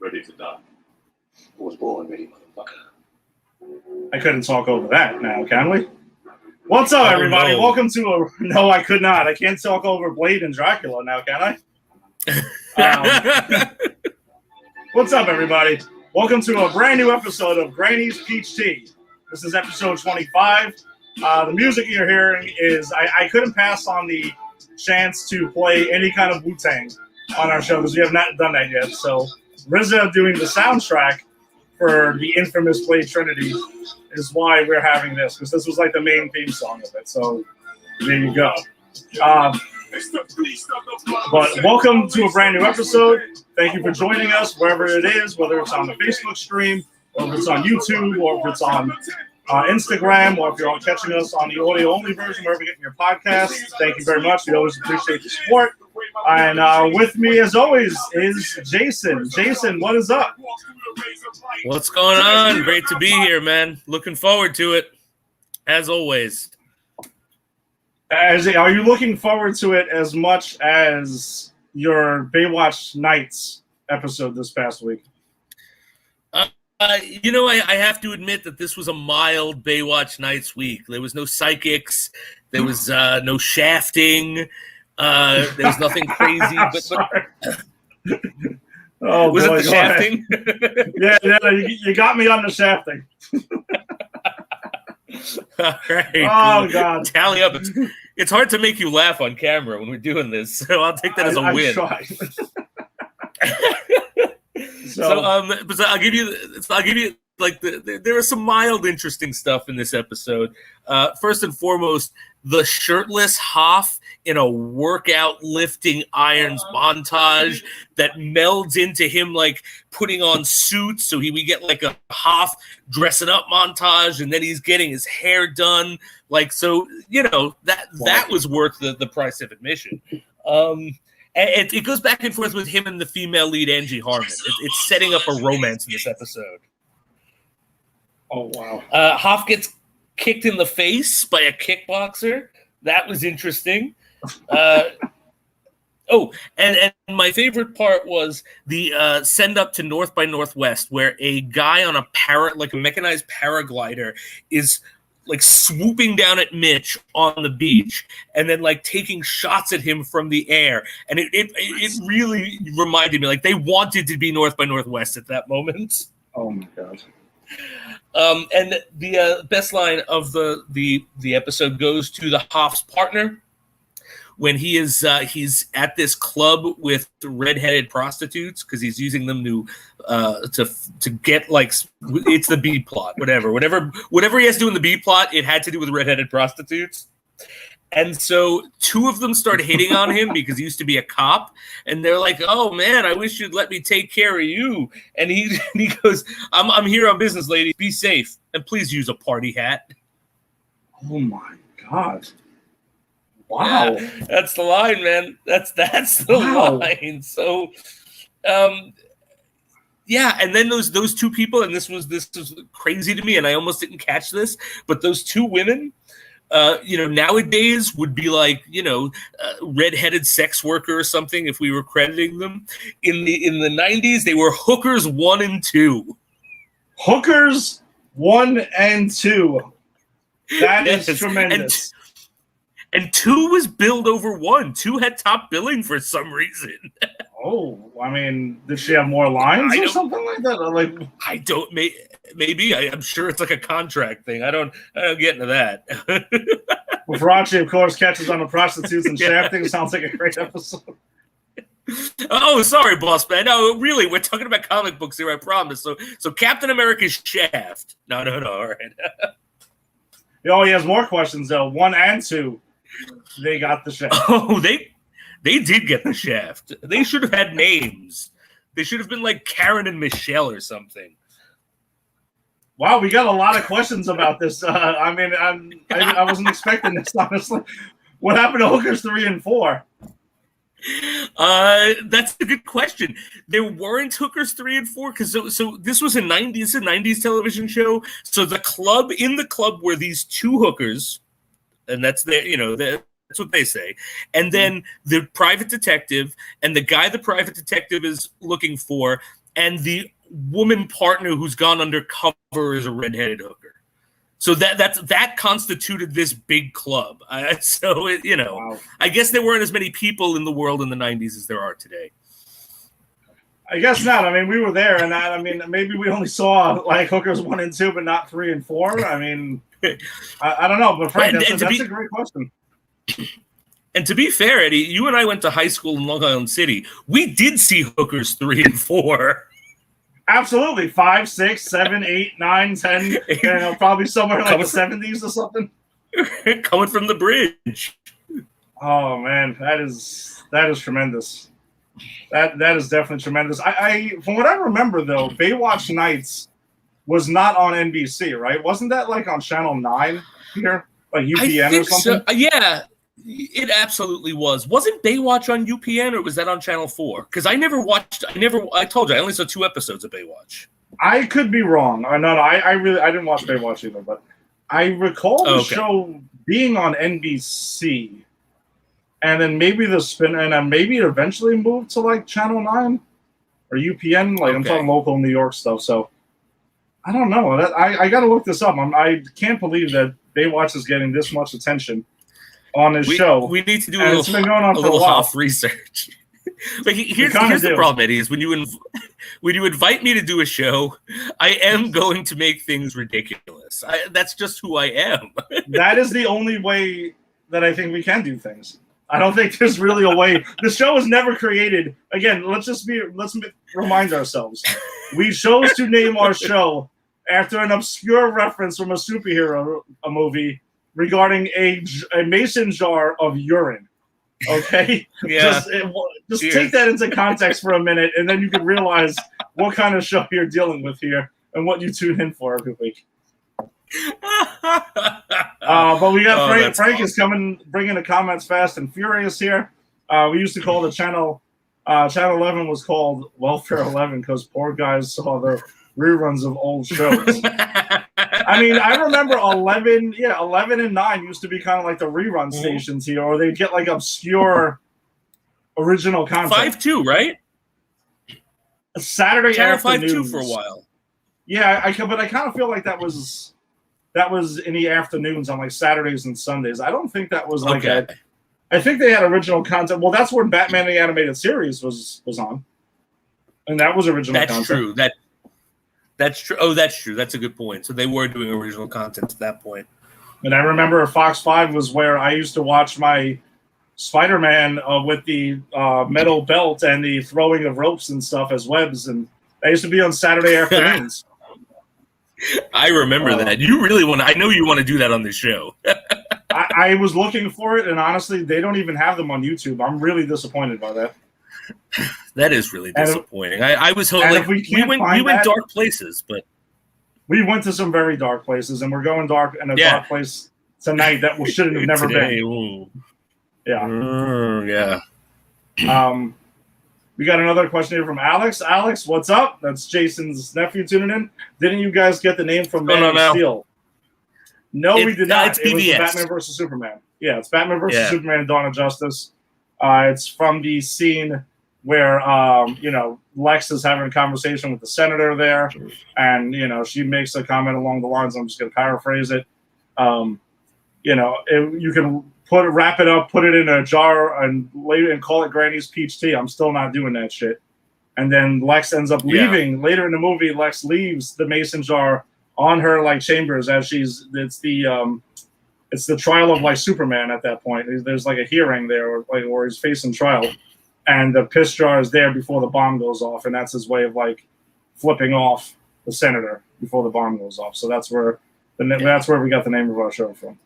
ready to die. I was born ready, motherfucker. I couldn't talk over that now, can we? What's up, everybody? No. Welcome to a... No, I could not. I can't talk over Blade and Dracula now, can I? What's up, everybody? Welcome to a brand new episode of Granny's Peach Tea. This is episode 25. The music you're hearing is... I couldn't pass on the chance to play any kind of Wu-Tang on our show because we have not done that yet. So RZA doing the soundtrack for the infamous play Trinity is why we're having this, because this was like the main theme song of it. So there you go. But welcome to a brand new episode. Thank you for joining us wherever it is, whether it's on the Facebook stream, or if it's on YouTube, or if it's on Instagram, or if you're catching us on the audio-only version, wherever you're getting your podcasts. Thank you very much. We always appreciate the support. And with me, as always, is Jason. Jason, what is up? What's going on? Great to be here, man. Looking forward to it, as always. Are you looking forward to it as much as your Baywatch Nights episode this past week? I have to admit that this was a mild Baywatch Nights week. There was no psychics. There was no shafting. There was nothing crazy. But oh, was boy, it the shafting? Yeah, you got me on the shafting. All right. Oh, God. Tally up. It's hard to make you laugh on camera when we're doing this, so I'll take that as a win. So I'll give you like there was some mild interesting stuff in this episode. First and foremost, the shirtless Hoff in a workout lifting irons montage that melds into him like putting on suits. So we get like a Hoff dressing up montage, and then he's getting his hair done. Like, so, that was worth the price of admission. It goes back and forth with him and the female lead, Angie Harmon. It's setting up a romance in this episode. Oh, wow. Hoff gets kicked in the face by a kickboxer. That was interesting. And my favorite part was the send up to North by Northwest, where a guy on a mechanized paraglider is like swooping down at Mitch on the beach and then like taking shots at him from the air. And it really reminded me, like, they wanted to be North by Northwest at that moment. Oh my God. And the best line of the episode goes to the Hoff's partner when he's at this club with redheaded prostitutes because he's using them to get, like, it's the B plot, whatever he has to do in the B plot, it had to do with redheaded prostitutes. And so two of them start hitting on him because he used to be a cop, and they're like, "Oh man, I wish you'd let me take care of you." And he goes, "I'm here on business, ladies. Be safe, and please use a party hat." Oh my God! Wow, yeah, that's the line, man. That's the line. So, yeah, and then those two people, and this was crazy to me, and I almost didn't catch this, but those two women. Nowadays would be like, redheaded sex worker or something if we were crediting them. In the 90s, they were hookers 1 and 2. Hookers 1 and 2. That is tremendous. And 2 was billed over 1. 2 had top billing for some reason. Oh, I mean, did she have more lines or something like that? Or like, I don't. Maybe I'm sure it's like a contract thing. I don't get into that. Well, Farachi, of course, catches on the prostitutes and shafting. Sounds like a great episode. Oh, sorry, boss man. No, really, we're talking about comic books here. I promise. So Captain America's Shaft. No. All right. He has more questions though. 1 and 2, they got the shaft. Oh, they did get the shaft. They should have had names. They should have been like Karen and Michelle or something. Wow, we got a lot of questions about this. I wasn't expecting this, honestly. What happened to Hookers 3 and 4? That's a good question. There weren't Hookers 3 and 4 because so this was a 90s television show. So the club were these two hookers, and that's that's what they say. And then the private detective and the guy the private detective is looking for and the woman partner who's gone undercover is a redheaded hooker. So that constituted this big club. Wow. I guess there weren't as many people in the world in the 90s as there are today. I guess not. I mean, we were there, and maybe we only saw like hookers 1 and 2, but not 3 and 4. I mean, I don't know, but Frank, that's a great question. And to be fair, Eddie, you and I went to high school in Long Island City. We did see hookers 3 and 4. Absolutely. 5, 6, 7, 8, 9, 10, probably somewhere like the 70s or something. Coming from the bridge. Oh man, that is tremendous. That is definitely tremendous. I from what I remember though, Baywatch Nights was not on NBC, right? Wasn't that like on Channel 9 here? Like UPN or something? So. Yeah. It absolutely was. Wasn't Baywatch on UPN or was that on Channel 4? Because I told you, I only saw 2 episodes of Baywatch. I could be wrong. I didn't watch Baywatch either, but I recall the show being on NBC and then maybe maybe it eventually moved to like Channel 9 or UPN. Like I'm talking local New York stuff. So I don't know. I got to look this up. I can't believe that Baywatch is getting this much attention on this show. We need to do it's been going on for a while. Hoff research. But here's the problem, Eddie, is when you invite me to do a show, I am going to make things ridiculous. That's just who I am. That is the only way that I think we can do things. I don't think there's really a way. The show was never created. Again, let's remind ourselves. We chose to name our show after an obscure reference from a superhero movie regarding a mason jar of urine. Okay? Yeah. Just take that into context for a minute, and then you can realize what kind of show you're dealing with here and what you tune in for every week. But we got Frank. Frank is coming, bringing the comments fast and furious here. We used to call the channel 11 was called Welfare 11 because poor guys saw the reruns of old shows. I mean, I remember 11 and 9 used to be kind of like the rerun stations here, or they'd get like obscure original content. 5-2, right? Saturday afternoons. 5-2 for a while. Yeah, but I kind of feel like that was in the afternoons on like Saturdays and Sundays. I don't think that was like that. I think they had original content. Well, that's where Batman the Animated Series was on, and that was original content. That's true. That's true. Oh, that's true. That's a good point. So they were doing original content at that point. And I remember Fox 5 was where I used to watch my Spider-Man with the metal belt and the throwing of ropes and stuff as webs, and that used to be on Saturday afternoons. I remember that. You really want to – I know you want to do that on the show. I was looking for it, and honestly, they don't even have them on YouTube. I'm really disappointed by that. That is really disappointing. I was hoping like, we went dark places, but we went to some very dark places, and we're going dark in a dark place tonight that we shouldn't have never been. Ooh. Yeah. We got another question here from Alex. Alex, what's up? That's Jason's nephew tuning in. Didn't you guys get the name from Man of Steel? No, we did not. It was Batman versus Superman. Yeah, it's Batman versus Superman and Dawn of Justice. It's from the scene where Lex is having a conversation with the senator there, and she makes a comment along the lines. I'm just going to paraphrase it. You can wrap it up, put it in a jar, and call it Granny's peach tea. I'm still not doing that shit. And then Lex ends up leaving later in the movie. Lex leaves the mason jar on her like chambers as it's the trial of like Superman at that point. There's like a hearing there, or he's facing trial, and the piss jar is there before the bomb goes off, and that's his way of like flipping off the senator before the bomb goes off. So that's where we got the name of our show from.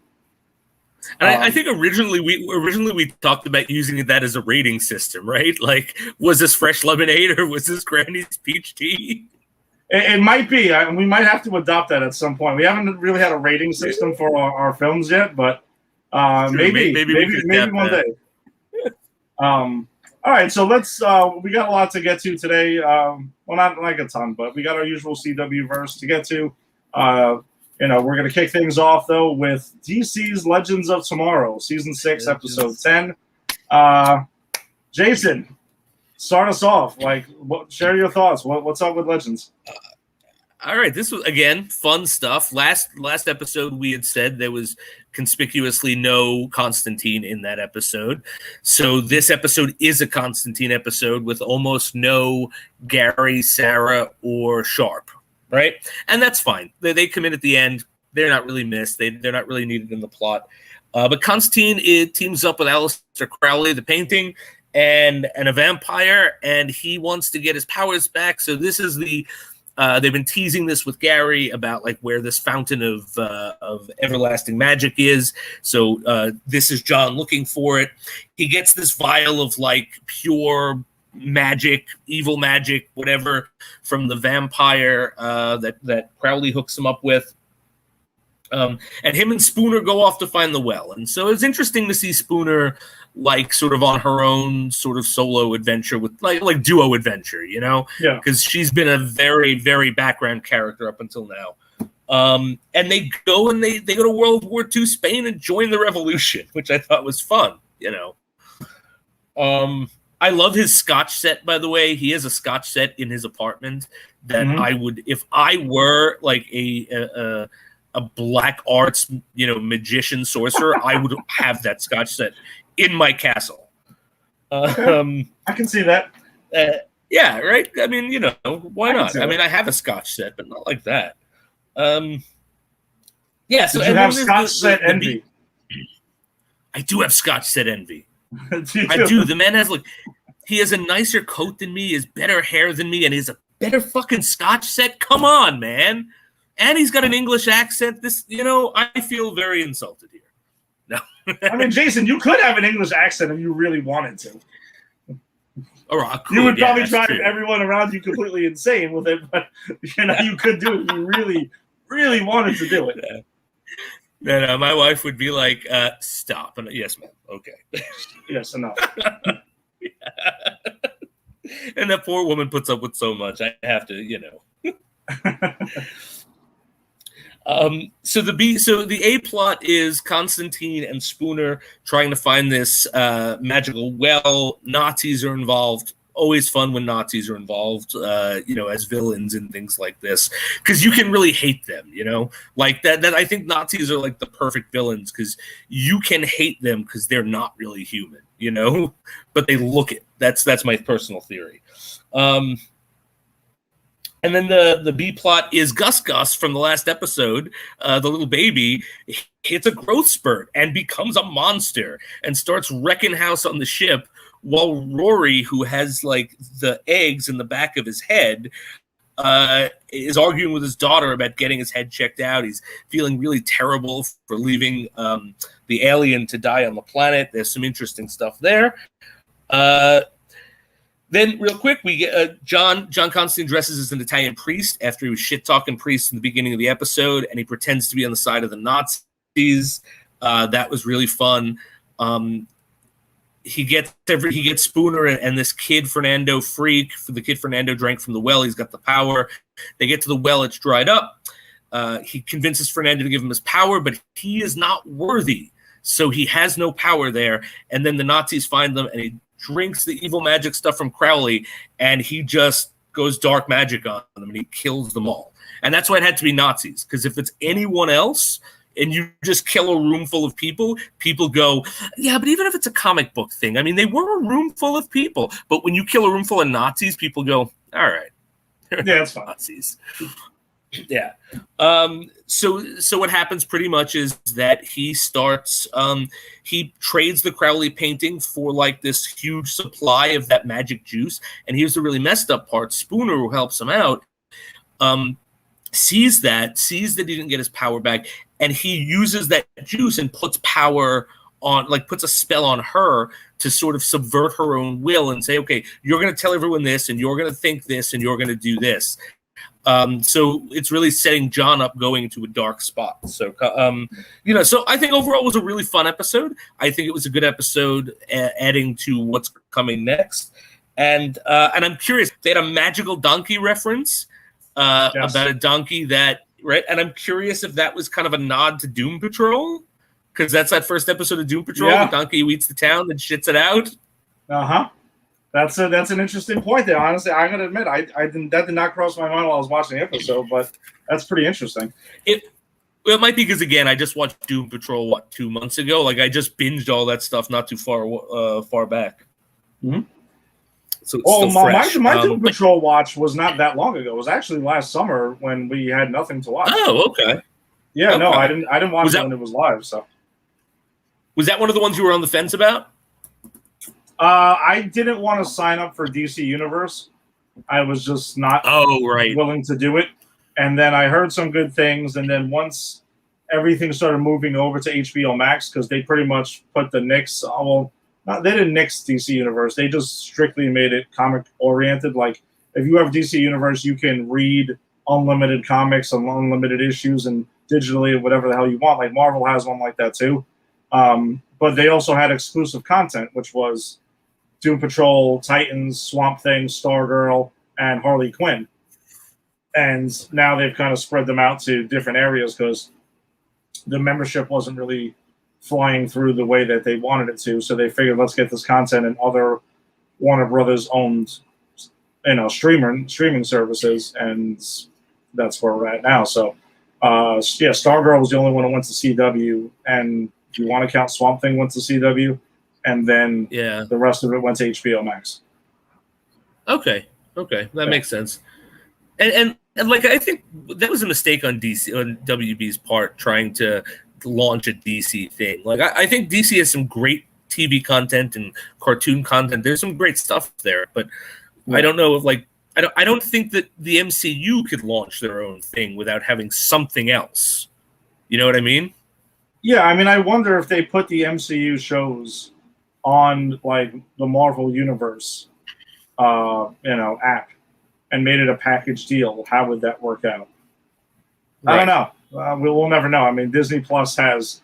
And I think originally we talked about using that as a rating system, right? Like, was this fresh lemonade or was this Granny's peach tea? It might be. We might have to adopt that at some point. We haven't really had a rating system for our films yet, but maybe one day. All right, so let's. We got a lot to get to today. Well, not like a ton, but we got our usual CW verse to get to. We're going to kick things off, though, with DC's Legends of Tomorrow, Season 6, Episode 10. Jason, start us off. Like, share your thoughts. What's up with Legends? All right, this was again fun stuff. Last episode we had said there was conspicuously no Constantine in that episode. So this episode is a Constantine episode with almost no Gary, Sarah, or Sharp, right? And that's fine. They come in at the end. They're not really missed. They're not really needed in the plot. But Constantine teams up with Aleister Crowley, the painting, and a vampire, and he wants to get his powers back. So this is the they've been teasing this with Gary about like where this fountain of everlasting magic is. So this is John looking for it. He gets this vial of like pure magic, evil magic, whatever, from the vampire that Crowley hooks him up with. And him and Spooner go off to find the well. And so it's interesting to see Spooner like sort of on her own sort of solo adventure with like duo adventure, you know? Yeah. Because she's been a very, very background character up until now. And they go to World War II Spain and join the revolution, which I thought was fun, you know? I love his Scotch set, by the way. He has a Scotch set in his apartment that I would, if I were like a black arts, you know, magician sorcerer, I would have that Scotch set in my castle. I can see that. Yeah, right. I mean, you know, why not? I mean, I have a Scotch set, but not like that. Yeah. So Did you have Scotch set envy? I do have Scotch set envy. I I do. The man has he has a nicer coat than me, he has better hair than me, and he's a better fucking Scotch set. Come on, man. And he's got an English accent. This, you know, I feel very insulted here. No. I mean, Jason, you could have an English accent if you really wanted to. You would probably drive everyone around you completely insane with it, but you know, you could do it if you really, really wanted to do it. No, my wife would be like, stop. And yes, ma'am. Okay. Yes, enough. And that poor woman puts up with so much. I have to, you know. So the A plot is Constantine and Spooner trying to find this magical well. Nazis are involved. Always fun when Nazis are involved, you know, as villains and things like this, because you can really hate them, you know, like that. I think Nazis are like the perfect villains because you can hate them because they're not really human, you know, but they look it. That's my personal theory. And then the B plot is Gus from the last episode, the little baby, hits a growth spurt and becomes a monster and starts wrecking house on the ship, while Rory, who has like the eggs in the back of his head, is arguing with his daughter about getting his head checked out. He's feeling really terrible for leaving the alien to die on the planet. There's some interesting stuff there. Then, real quick, we get John Constantine dresses as an Italian priest after he was shit-talking priests in the beginning of the episode, and he pretends to be on the side of the Nazis. That was really fun. He gets Spooner and this kid Fernando free. The kid Fernando drank from the well. He's got the power. They get to the well. It's dried up. He convinces Fernando to give him his power, but he is not worthy, so he has no power there. And then the Nazis find them, and he drinks the evil magic stuff from Crowley, and he just goes dark magic on them, and he kills them all. And that's why it had to be Nazis, because if it's anyone else and you just kill a room full of people, people go, yeah, but even if it's a comic book thing, I mean, they were a room full of people. But when you kill a room full of Nazis, people go, all right. Yeah, that's fine. Nazis. Yeah. So what happens pretty much is that he starts, he trades the Crowley painting for like this huge supply of that magic juice. And here's the really messed up part. Spooner, who helps him out, sees that he didn't get his power back, and he uses that juice and puts power on, like puts a spell on her to sort of subvert her own will and say, okay, you're going to tell everyone this, and you're going to think this, and you're going to do this. So it's really setting John up going into a dark spot. So, you know, so I think overall it was a really fun episode. I think it was a good episode adding to what's coming next. And I'm curious, they had a magical donkey reference Yes. about a donkey that, right? And I'm curious if that was kind of a nod to Doom Patrol, because that's that first episode of Doom Patrol, Yeah. the donkey who eats the town and shits it out. Uh-huh. That's an interesting point there. Honestly, I'm gonna admit that did not cross my mind while I was watching the episode, but that's pretty interesting. It might be because again, I just watched Doom Patrol 2 months ago. Like I just binged all that stuff not too far back. Mm-hmm. So it's still fresh. My Doom Patrol watch was not that long ago. It was actually last summer when we had nothing to watch. Oh, okay. Yeah, okay. No, I didn't watch it when it was live. So was that one of the ones you were on the fence about? I didn't want to sign up for DC Universe. I was just not willing to do it. And then I heard some good things. And then once everything started moving over to HBO Max, because they pretty much put the Knicks, they didn't nix DC Universe. They just strictly made it comic oriented. Like if you have DC Universe, you can read unlimited comics and unlimited issues and digitally whatever the hell you want. Like Marvel has one like that too. But they also had exclusive content, which was Doom Patrol, Titans, Swamp Thing, Stargirl, and Harley Quinn. And now they've kind of spread them out to different areas because the membership wasn't really flying through the way that they wanted it to. So they figured, let's get this content in other Warner Brothers owned, streaming services, and that's where we're at now. So, Stargirl was the only one that went to CW, and if you want to count Swamp Thing, went to CW. And then the rest of it went to HBO Max. Okay, that makes sense. And like I think that was a mistake on WB's part trying to launch a DC thing. Like I think DC has some great TV content and cartoon content. There's some great stuff there, but I don't know if I don't think that the MCU could launch their own thing without having something else. You know what I mean? Yeah, I mean, I wonder if they put the MCU shows on like the Marvel Universe, app, and made it a package deal. How would that work out? Right. I don't know. We'll never know. I mean, Disney Plus has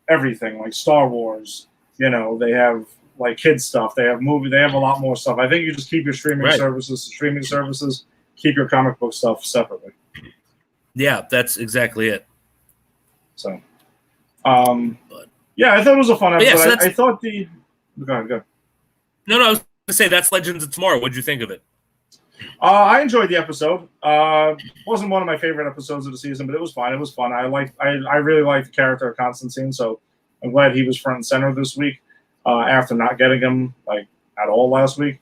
everything, like Star Wars. They have like kids stuff. They have movie. They have a lot more stuff. I think you just keep your streaming services. Keep your comic book stuff separately. Yeah, that's exactly it. So, I thought it was a fun episode. I thought the. Go ahead. No, I was going to say that's Legends of Tomorrow. What'd you think of it? I enjoyed the episode. Wasn't one of my favorite episodes of the season, but it was fine. It was fun. I really liked the character of Constantine, so I'm glad he was front and center this week. After not getting him at all last week,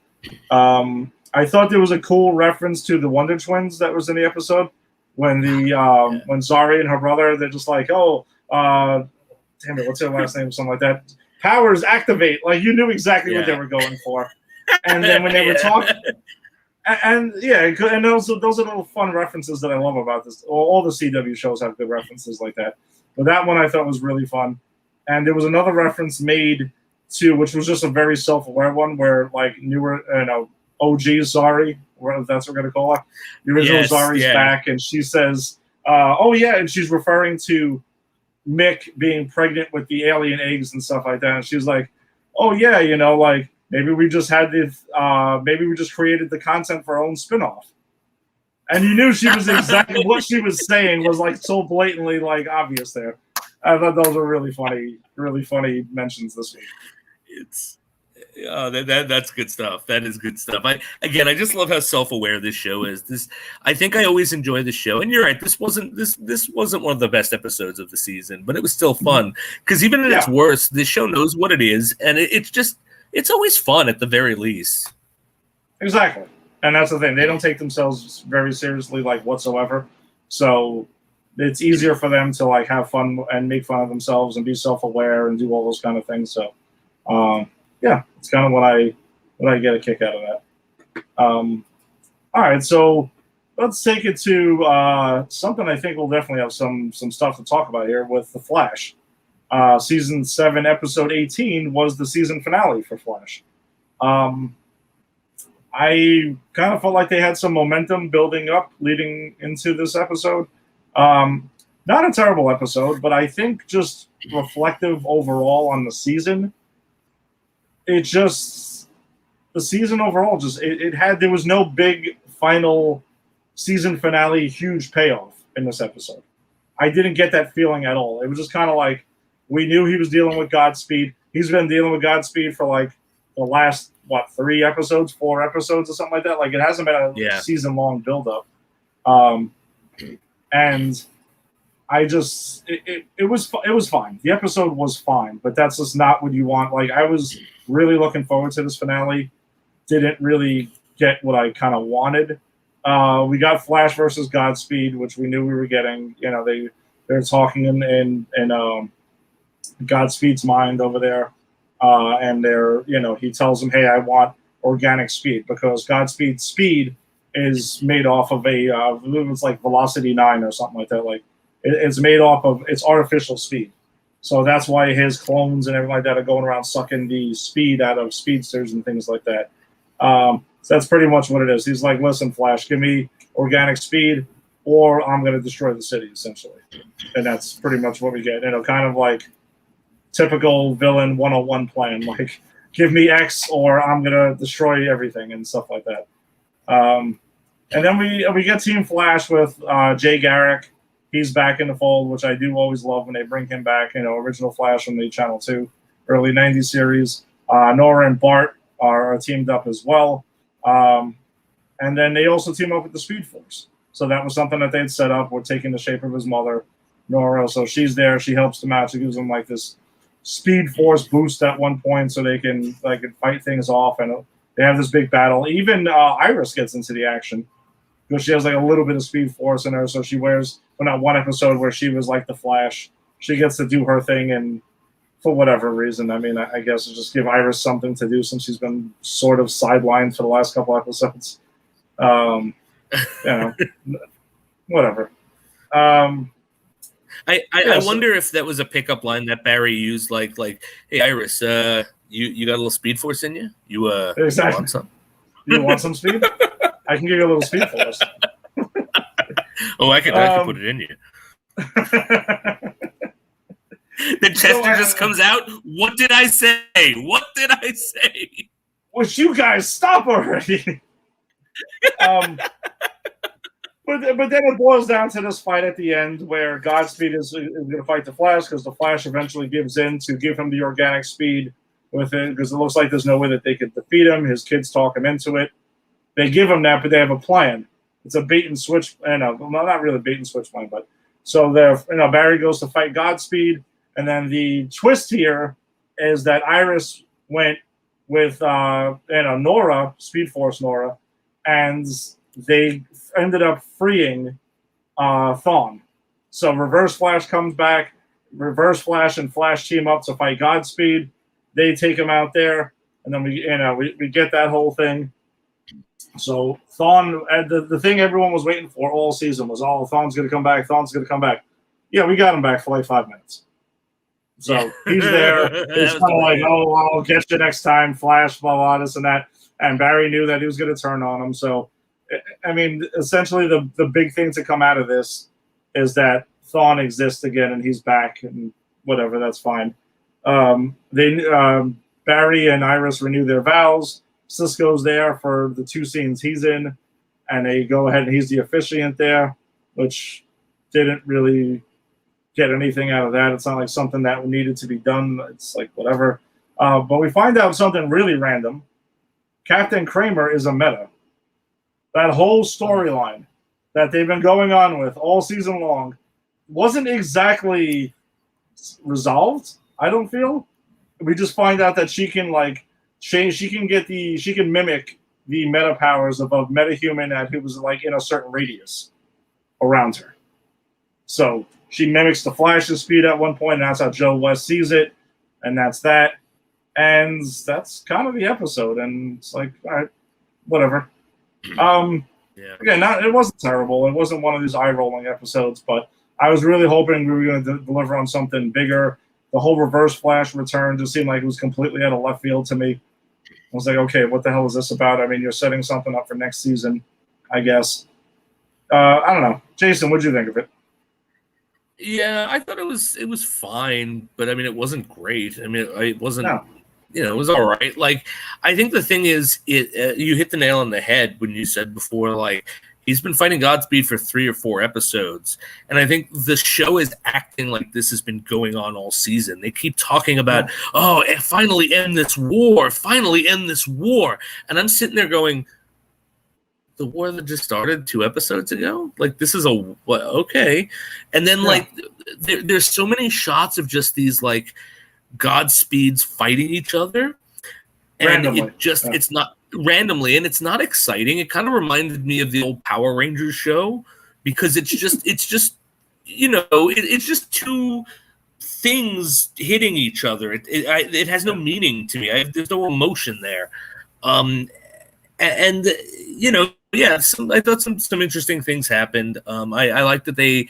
I thought there was a cool reference to the Wonder Twins that was in the episode when when Zari and her brother, they're just like, damn it, what's her last name? Something like that. Powers activate. Like you knew exactly what they were going for. And then when they were talking, and those are little fun references that I love about this. All the CW shows have good references like that. But that one I thought was really fun. And there was another reference made to, which was just a very self-aware one, where like newer, OG Zari, if that's what we're gonna call her, the original Zari's back, and she says, and she's referring to Mick being pregnant with the alien eggs and stuff like that, and she's like, maybe we just had maybe we just created the content for our own spinoff. And you knew she was exactly what she was saying was like so blatantly like obvious there. I thought those were really funny mentions this week. That's good stuff. That is good stuff. I just love how self-aware this show is. I think I always enjoy the show, and you're right. This wasn't one of the best episodes of the season, but it was still fun because even at its worst, this show knows what it is, and it's always fun at the very least. Exactly, and that's the thing. They don't take themselves very seriously, like whatsoever. So it's easier for them to like have fun and make fun of themselves and be self-aware and do all those kind of things. So. It's kind of what I get a kick out of that. All right, so let's take it to something I think we'll definitely have some stuff to talk about here with The Flash. Season 7, episode 18 was the season finale for Flash. I kind of felt like they had some momentum building up leading into this episode. Not a terrible episode, but I think just reflective overall on the season. The season overall there was no big final season finale, huge payoff in this episode. I didn't get that feeling at all. It was just kind of like, we knew he was dealing with Godspeed. He's been dealing with Godspeed for like the last what, 3 episodes, 4 episodes, or something like that. Like it hasn't been a season-long build-up. And I just it was fine. The episode was fine, but that's just not what you want. Like I was really looking forward to this finale. Didn't really get what I kind of wanted. We got Flash versus Godspeed, which we knew we were getting. You know, they're talking in Godspeed's mind over there, and he tells him, "Hey, I want organic speed," because Godspeed's speed is made off of I believe it's like Velocity 9 or something like that. Like it's made off of it's artificial speed. So that's why his clones and everything like that are going around sucking the speed out of speedsters and things like that. So that's pretty much what it is. He's like, listen, Flash, give me organic speed or I'm going to destroy the city, essentially. And that's pretty much what we get. Kind of like typical villain 101 plan. Like, give me X or I'm going to destroy everything and stuff like that. And then we get Team Flash with Jay Garrick. He's back in the fold, which I do always love when they bring him back. Original Flash from the Channel 2 early 90s series. Nora and Bart are teamed up as well. And then they also team up with the Speed Force. So that was something that they'd set up. We're taking the shape of his mother, Nora. So she's there. She helps them out. She gives them like this Speed Force boost at one point so they can fight things off. And they have this big battle. Even Iris gets into the action because she has like a little bit of Speed Force in her. So she wears, not one episode where she was like the Flash. She gets to do her thing, and for whatever reason, I mean, I guess just give Iris something to do since she's been sort of sidelined for the last couple episodes. Whatever. I wonder if that was a pickup line that Barry used, like, hey Iris, you got a little Speed Force in you? You exactly. Want some? You want some speed? I can give you a little Speed Force. Oh, I can put it in you. The Chester just comes out. What did I say? What did I say? Would you guys stop already? But then it boils down to this fight at the end where Godspeed is going to fight the Flash because the Flash eventually gives in to give him the organic speed with it because it looks like there's no way that they could defeat him. His kids talk him into it. They give him that, but they have a plan. It's a bait and switch. Not really a bait and switch plan, but so Barry goes to fight Godspeed, and then the twist here is that Iris went with Nora, Speed Force Nora, and they ended up freeing Thawne. So Reverse Flash comes back. Reverse Flash and Flash team up to fight Godspeed. They take him out there, and then we get that whole thing. So Thawne, the thing everyone was waiting for all season was, Thawne's going to come back. Thawne's going to come back. Yeah, we got him back for like 5 minutes. So he's there. It's kind of like, I'll get you next time, Flash, blah, blah, this and that. And Barry knew that he was going to turn on him. So, I mean, essentially the big thing to come out of this is that Thawne exists again and he's back and whatever, that's fine. Barry and Iris renew their vows. Cisco's there for the 2 scenes he's in, and they go ahead and he's the officiant there, which didn't really get anything out of that. It's not like something that needed to be done. It's like whatever. But we find out something really random. Captain Kramer is a meta. That whole storyline that they've been going on with all season long wasn't exactly resolved, I don't feel. We just find out that she can she can mimic the meta powers of a metahuman who was like in a certain radius around her. So she mimics the Flash's speed at one point, and that's how Joe West sees it, and that's that. And that's kind of the episode, and it's like, all right, whatever. Again, it wasn't terrible. It wasn't one of these eye-rolling episodes, but I was really hoping we were going to deliver on something bigger. The whole Reverse Flash return just seemed like it was completely out of left field to me. I was like, okay, what the hell is this about? I mean, you're setting something up for next season, I guess. I don't know. Jason, what'd you think of it? Yeah, I thought it was fine, but I mean, it wasn't great. I mean, it wasn't. No. It was all right. Like, I think the thing is, you hit the nail on the head when you said before, like, He's been fighting Godspeed for 3 or 4 episodes, and I think the show is acting like this has been going on all season. They keep talking about, finally end this war, and I'm sitting there going, the war that just started 2 episodes ago? Like, this is okay. And then, like, there's so many shots of just these, like, Godspeeds fighting each other. And randomly. It's not randomly, and it's not exciting. It kind of reminded me of the old Power Rangers show, because it's just, it's just 2 things hitting each other. It has no meaning to me. There's no emotion there. I thought some interesting things happened. I like that they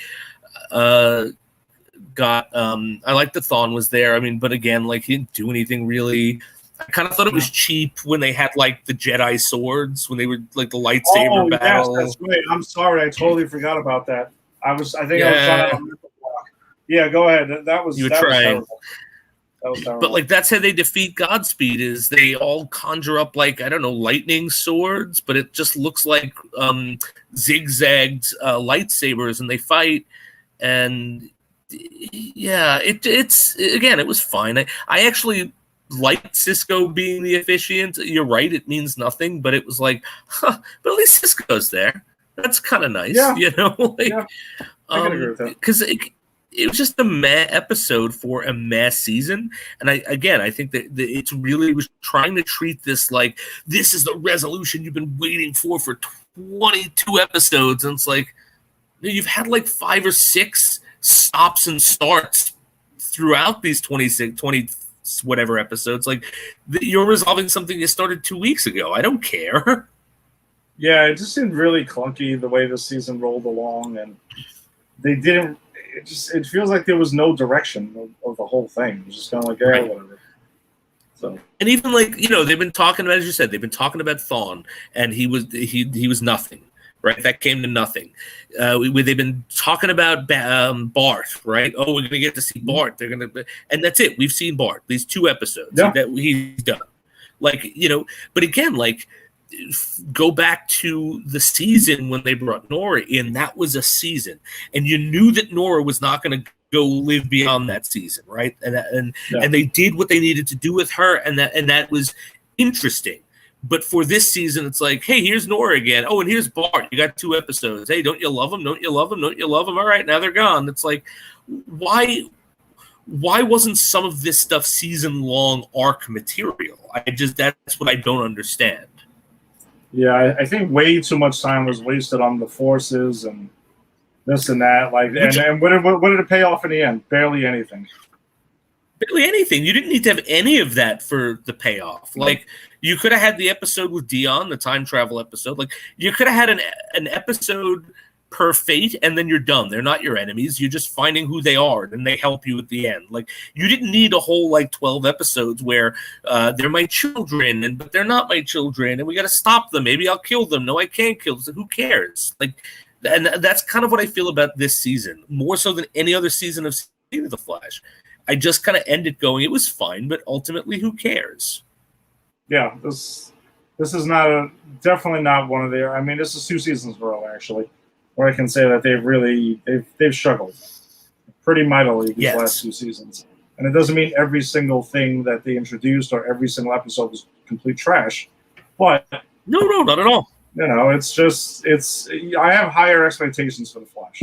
got. I like that Thawne was there. I mean, but again, like, he didn't do anything really. I kind of thought it was cheap when they had, like, the Jedi swords, when they were, like, the lightsaber battle. Yes, that's right. I'm sorry, I totally forgot about that. I was trying to. Yeah, go ahead. That was terrible. But, like, that's how they defeat Godspeed, is they all conjure up, like, I don't know, lightning swords, but it just looks like zigzagged lightsabers, and they fight. And yeah, it was fine. I actually liked Cisco being the officiant. You're right, it means nothing, but it was like, but at least Cisco's there. That's kind of nice, Yeah. Like, yeah. I can agree with that. Because it was just a meh episode for a meh season. And I think that it really was trying to treat this like, this is the resolution you've been waiting for 22 episodes. And it's like, you've had like 5 or 6 stops and starts throughout these 20 whatever episodes. Like, you're resolving something you started 2 weeks ago. I don't care. Yeah, it just seemed really clunky the way the season rolled along, and they didn't. It feels like there was no direction of the whole thing. It was just kind of like, whatever. So, and even like, they've been talking about, as you said, they've been talking about Thawne, and he was nothing, right? That came to nothing. They've been talking about Bart, right? Oh, we're gonna get to see Bart. And that's it. We've seen Bart these 2 episodes that he's done. Like, but again, like, go back to the season when they brought Nora in. That was a season, and you knew that Nora was not going to go live beyond that season, right? And they did what they needed to do with her, and that was interesting. But for this season, it's like, hey, here's Nora again. Oh, and here's Bart. You got 2 episodes. Hey, don't you love them? Don't you love them? Don't you love them? All right, now they're gone. It's like, why wasn't some of this stuff season-long arc material? That's what I don't understand. Yeah, I think way too much time was wasted on the forces and this and that. Like, and what did it pay off in the end? Barely anything. Barely anything. You didn't need to have any of that for the payoff. Like, you could have had the episode with Dion, the time travel episode. Like, you could have had an episode per fate, and then you're done. They're not your enemies. You're just finding who they are, and they help you at the end. Like, you didn't need a whole, like, 12 episodes where they're my children, but they're not my children, and we got to stop them. Maybe I'll kill them. No, I can't kill them. So who cares? Like, and that's kind of what I feel about this season, more so than any other season of The Flash. I just kind of ended going, it was fine, but ultimately, who cares? Yeah, this is definitely not one of their. I mean, this is 2 seasons in a row, actually, where I can say that they've struggled pretty mightily these last 2 seasons. And it doesn't mean every single thing that they introduced or every single episode was complete trash. But no, not at all. I have higher expectations for The Flash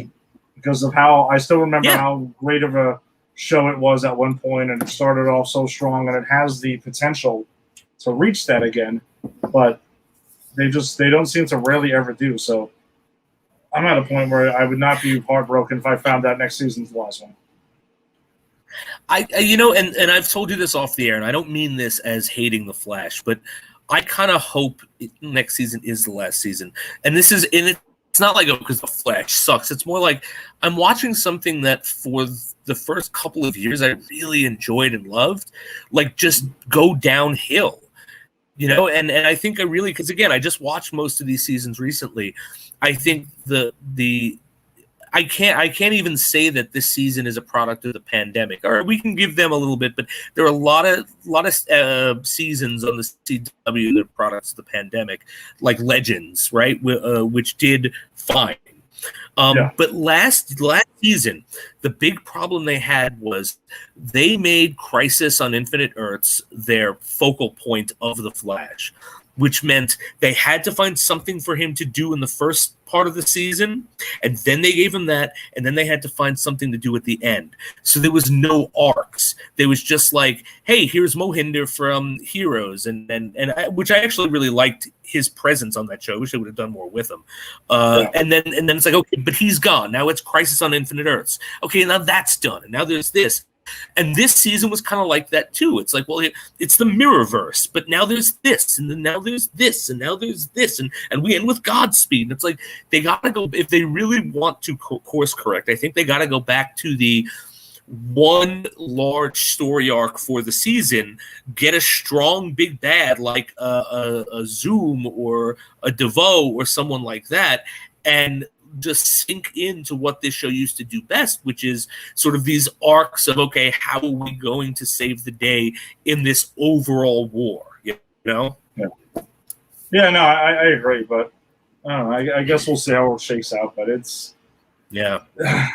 because of how I still remember how great of a show it was at one point, and it started off so strong, and it has the potential to reach that again, but they don't seem to rarely ever do. So I'm at a point where I would not be heartbroken if I found out next season's the last one. And I've told you this off the air, and I don't mean this as hating The Flash, but I kind of hope next season is the last season. And this is in it. It's not like, because The Flash sucks. It's more like I'm watching something that for the first couple of years I really enjoyed and loved, like, just go downhill. And I think I really, because again, I just watched most of these seasons recently. I think I can't even say that this season is a product of the pandemic. Or we can give them a little bit, but there are a lot of seasons on the CW that are products of the pandemic, like Legends, right? Which did fine. But last season, the big problem they had was they made Crisis on Infinite Earths their focal point of the Flash, which meant they had to find something for him to do in the first part of the season, and then they gave him that, and then they had to find something to do at the end. So there was no arcs. There was just like, hey, here's Mohinder from Heroes, and which I actually really liked his presence on that show. I wish they would have done more with him. And then it's like, okay, but he's gone. Now it's Crisis on Infinite Earths. Okay, now that's done, and now there's this. And this season was kind of like that too. It's like, well, it's the Mirrorverse, but now there's this, and then now there's this, and now there's this, and we end with Godspeed. And it's like they gotta go, if they really want to course correct, I think they gotta go back to the one large story arc for the season, get a strong big bad like a Zoom or a DeVoe or someone like that, and just sink into what this show used to do best, which is sort of these arcs of, okay, how are we going to save the day in this overall war? You know? Yeah, no, I agree, but I don't know. I guess we'll see how it shakes out, but it's they've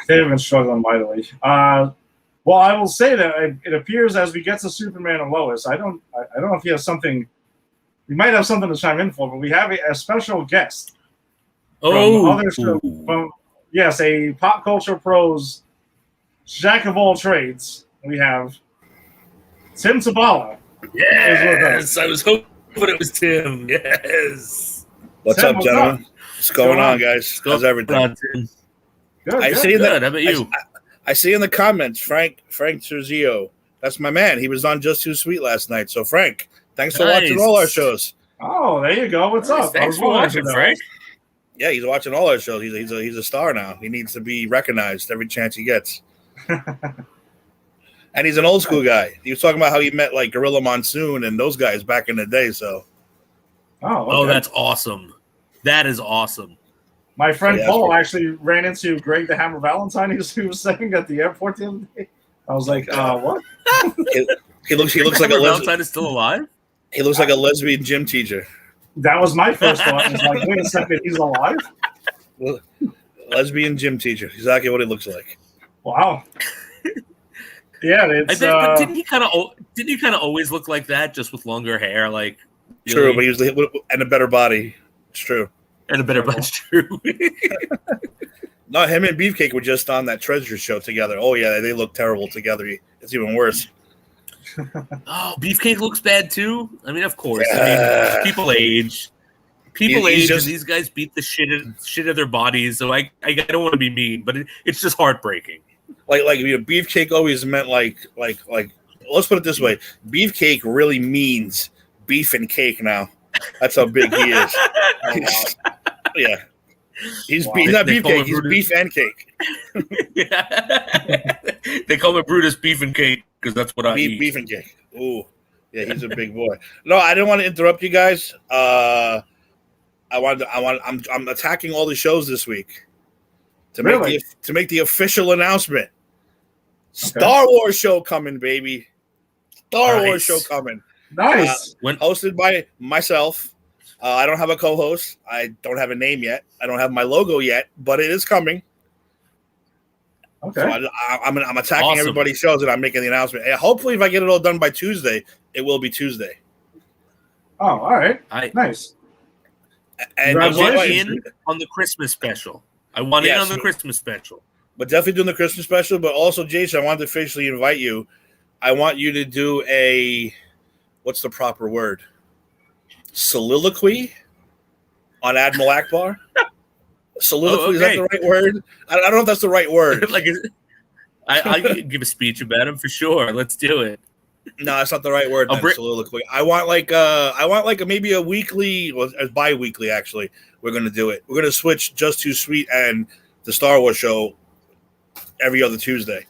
been struggling mightily. Well, I will say that it appears as we get to Superman and Lois, I don't know if he has something. We might have something to chime in for, but we have a special guest. Yes, a Pop Culture Pros jack of all trades. We have Tim Tabala. Yes, I was hoping it was Tim. Yes. What's up, gentlemen? What's going on, guys? How's everything? Good. How about you? I see in the comments, Frank Cerzio. That's my man. He was on Just Too Sweet last night. So, Frank, thanks for watching all our shows. Oh, there you go. What's up? Thanks for watching, Frank. Yeah, he's watching all our shows. He's a star now. He needs to be recognized every chance he gets. And he's an old school guy. He was talking about how he met like Gorilla Monsoon and those guys back in the day. So, oh, that's awesome. That is awesome. My friend Paul actually ran into Greg the Hammer Valentine. He was saying at the airport the other day. I was like, what? he looks like a Valentine is still alive. He looks like a lesbian gym teacher. That was my first thought. I was like, wait a second, he's alive? Well, lesbian gym teacher. Exactly what he looks like. Wow. Yeah, it's. But didn't he kind of always look like that, just with longer hair? Like, true, but he was and a better body. It's true. And a better bunch, true. No, him and Beefcake were just on that Treasure show together. Oh yeah, they look terrible together. It's even worse. Oh, Beefcake looks bad too. I mean, of course. I mean, people age. And these guys beat the shit of their bodies. So I don't want to be mean, but it's just heartbreaking. Like Beefcake always meant like. Let's put it this way: Beefcake really means beef and cake now. That's how big he is. Yeah. He's not beefcake. He's beef and cake. They call him Brutus beef and cake because that's what I eat. Beef and cake. Ooh, yeah, he's a big boy. No, I didn't want to interrupt you guys. I'm attacking all the shows this week to make the official announcement. Okay. Star Wars show coming, baby. Star Wars show coming. Nice. Hosted by myself. I don't have a co-host. I don't have a name yet. I don't have my logo yet, but it is coming. Okay. So I'm attacking everybody's shows and I'm making the announcement. And hopefully, if I get it all done by Tuesday, it will be Tuesday. Oh, all right. Nice. And I want in on the Christmas special. In on the Christmas special. But definitely doing the Christmas special. But also, Jason, I want to officially invite you. I want you to do a, what's the proper word? Soliloquy on Admiral Akbar. Soliloquy, is that the right word? I don't know if that's the right word. I can give a speech about him for sure. Let's do it. No, that's not the right word. Soliloquy. I want maybe a weekly, or bi-weekly actually. We're gonna do it. We're gonna switch Just Too Sweet and the Star Wars show every other Tuesday.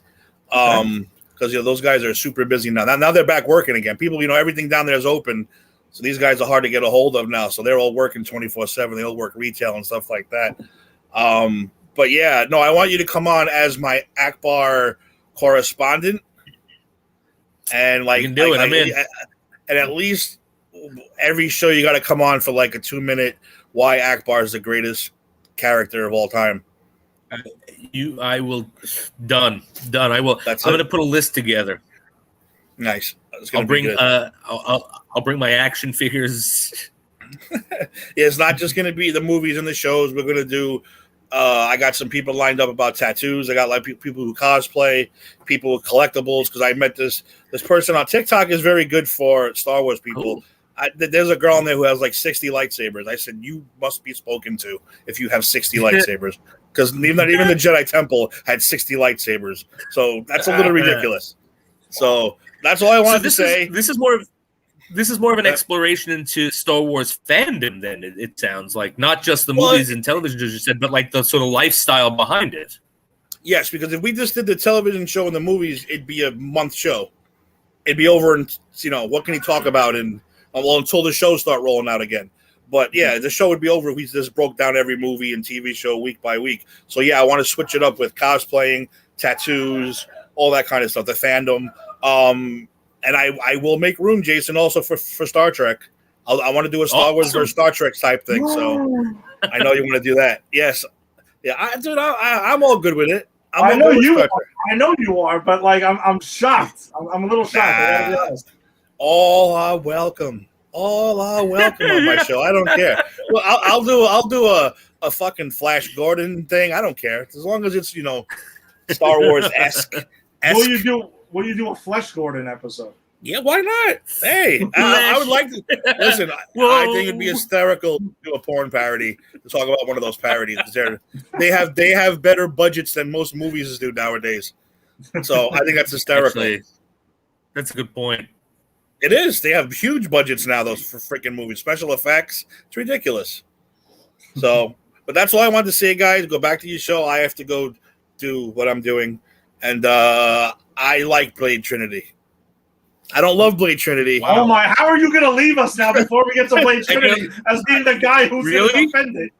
Because those guys are super busy now. Now they're back working again. People, everything down there is open. So these guys are hard to get a hold of now. So they're all working 24/7. They all work retail and stuff like that. But yeah, no, I want you to come on as my Akbar correspondent, and like, you can do it. I'm in. And at least every show you got to come on for like a 2-minute why Akbar is the greatest character of all time. I will. Done. I will. I'm going to put a list together. Nice. I'll bring. I'll bring my action figures. Yeah, it's not just going to be the movies and the shows. We're going to do. I got some people lined up about tattoos. I got like people who cosplay, people with collectibles. Because I met this person on TikTok is very good for Star Wars people. Cool. There's a girl in there who has like 60 lightsabers. I said, you must be spoken to if you have 60 lightsabers. Because not even the Jedi Temple had 60 lightsabers. So that's a little ridiculous. So that's all I wanted to say. This is more of an exploration into Star Wars fandom. Then it sounds like not just the movies and television, as you said, but like the sort of lifestyle behind it. Yes, because if we just did the television show and the movies, it'd be a month show. It'd be over, and what can he talk about? And until the shows start rolling out again. But yeah, the show would be over if we just broke down every movie and TV show week by week. So yeah, I want to switch it up with cosplaying, tattoos, all that kind of stuff, the fandom. And I will make room, Jason, also for Star Trek. I want to do a Star Wars versus Star Trek type thing. So I know you want to do that. Yes. Yeah, I'm all good with it. I know you are, but like I'm shocked. I'm a little shocked. I gotta be honest. All are welcome. All are welcome on my show. I don't care. Well, I'll do a fucking Flash Gordon thing. I don't care as long as it's Star Wars esque. Will you do a Flash Gordon episode? Yeah, why not? Hey, I would like to listen. I think it'd be hysterical to do a porn parody to talk about one of those parodies. They have better budgets than most movies do nowadays. So I think that's hysterical. Actually, that's a good point. It is. They have huge budgets now, those for freaking movies. Special effects. It's ridiculous. So, but that's all I wanted to say, guys. Go back to your show. I have to go do what I'm doing. And I like Blade Trinity. I don't love Blade Trinity. Wow. Oh my! How are you going to leave us now before we get to Blade Trinity as being the guy who's going to defend it?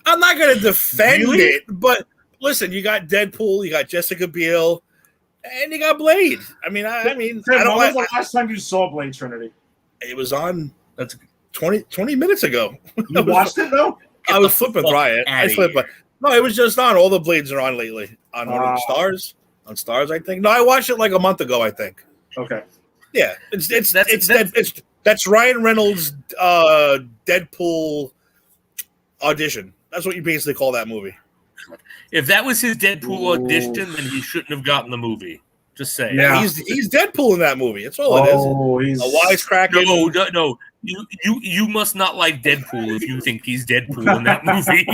I'm not going to defend it, but listen, you got Deadpool, you got Jessica Biel, and you got Blade. I mean, Tim, when was the last time you saw Blade Trinity? It was on 20 minutes ago. You watched it though? I was flipping by it. No, it was just on. All the Blades are on lately. On Stars. On Stars, I think. No, I watched it like a month ago, I think. Okay. Yeah, that's Ryan Reynolds' Deadpool audition. That's what you basically call that movie. If that was his Deadpool audition, then he shouldn't have gotten the movie. Just saying. Yeah, he's Deadpool in that movie. That's all it is. A wisecracking. No. You must not like Deadpool if you think he's Deadpool in that movie.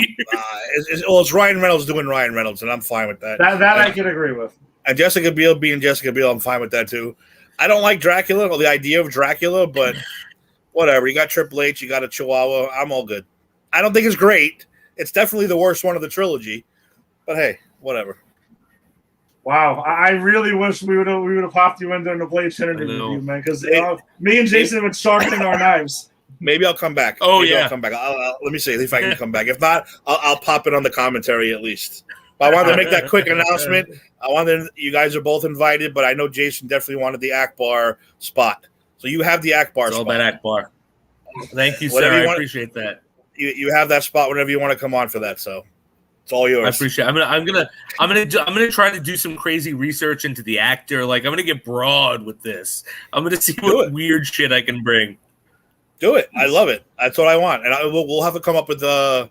It's Ryan Reynolds doing Ryan Reynolds, and I'm fine with that. That I can agree with. And Jessica Biel being Jessica Biel, I'm fine with that too. I don't like Dracula or the idea of Dracula, but whatever. You got Triple H, you got a Chihuahua. I'm all good. I don't think it's great. It's definitely the worst one of the trilogy. But hey, whatever. Wow, I really wish we would have popped you in during the Blade Trinity review, man. Because me and Jason would sharpening our knives. Maybe I'll come back. I'll come back. Let me see if I can come back. If not, I'll pop it on the commentary at least. But I wanted to make that quick announcement. You guys are both invited, but I know Jason definitely wanted the Akbar spot. So you have the Akbar spot. All about Akbar. Thank you, sir. I appreciate that. You have that spot whenever you want to come on for that. So it's all yours. I appreciate it. I'm gonna try to do some crazy research into the actor. Like I'm gonna get broad with this. I'm gonna see what weird shit I can bring. Do it. I love it. That's what I want. And we'll have to come up with a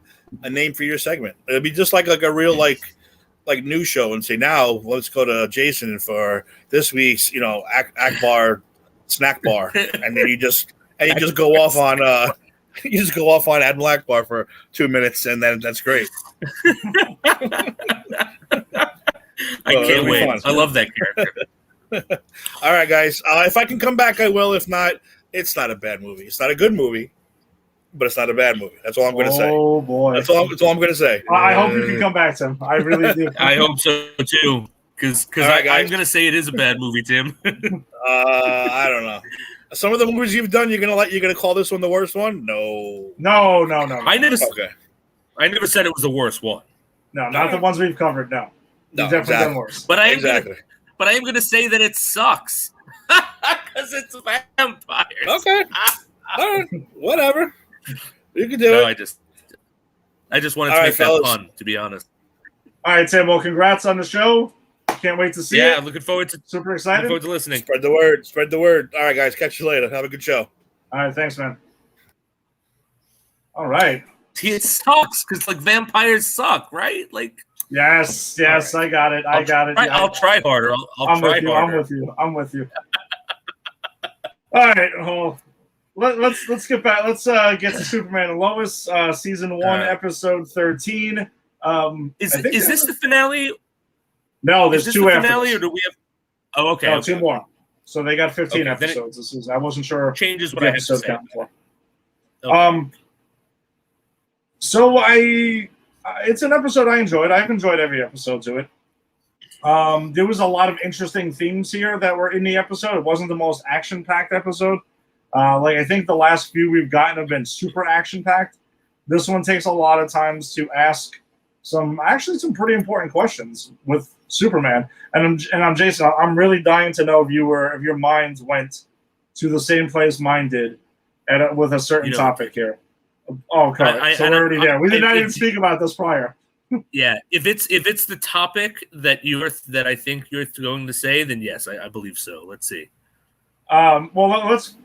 name for your segment. It'll be just like a real like news show and say, now let's go to Jason for this week's Akbar snack bar, and then you just go off on Admiral Akbar for 2 minutes, and then that's great. I can't wait. Fun. I love that character. All right, guys. If I can come back, I will. If not, it's not a bad movie. It's not a good movie, but it's not a bad movie. That's all I'm going to say. Oh, boy. That's all I'm going to say. I hope you can come back, Tim. I really do. I hope so, too. Because I'm going to say it is a bad movie, Tim. I don't know. Some of the movies you've done, you're gonna call this one the worst one? No. No. I never said it was the worst one. No, not the ones we've covered. No, No, we've definitely exactly. done worse. But I am going to say that it sucks because it's vampires. Okay, all right, whatever. You can do it. I just wanted to make that pun, to be honest. All right, Tim. Well, congrats on the show. Can't wait to see it. Yeah, looking forward to. Super excited. Looking forward to listening. Spread the word. Spread the word. All right, guys. Catch you later. Have a good show. All right, thanks, man. All right. It sucks because like vampires suck, right? Like. Yes, right. I got it. I'll try harder. I'll try harder. I'm with you. All right. Well, let's get back. Let's get to Superman and Lois, season 1, episode 13. Is this the finale? No, there's is 2 the after finale, this. or do we have? Oh, okay. No, okay. 2 more. So they got 15 episodes this season. I wasn't sure. Changes what I have to say. For. Okay. So it's an episode I enjoyed. I've enjoyed every episode to it. There was a lot of interesting themes here that were in the episode. It wasn't the most action-packed episode. I think the last few we've gotten have been super action-packed. This one takes a lot of times to ask some pretty important questions with Superman. And I'm Jason. I'm really dying to know if your mind went to the same place mine did with a certain topic here. Oh, okay. So we're already there. We did not even speak about this prior. Yeah, if it's the topic that I think you're going to say, then yes, I believe so. Let's see. Well, let's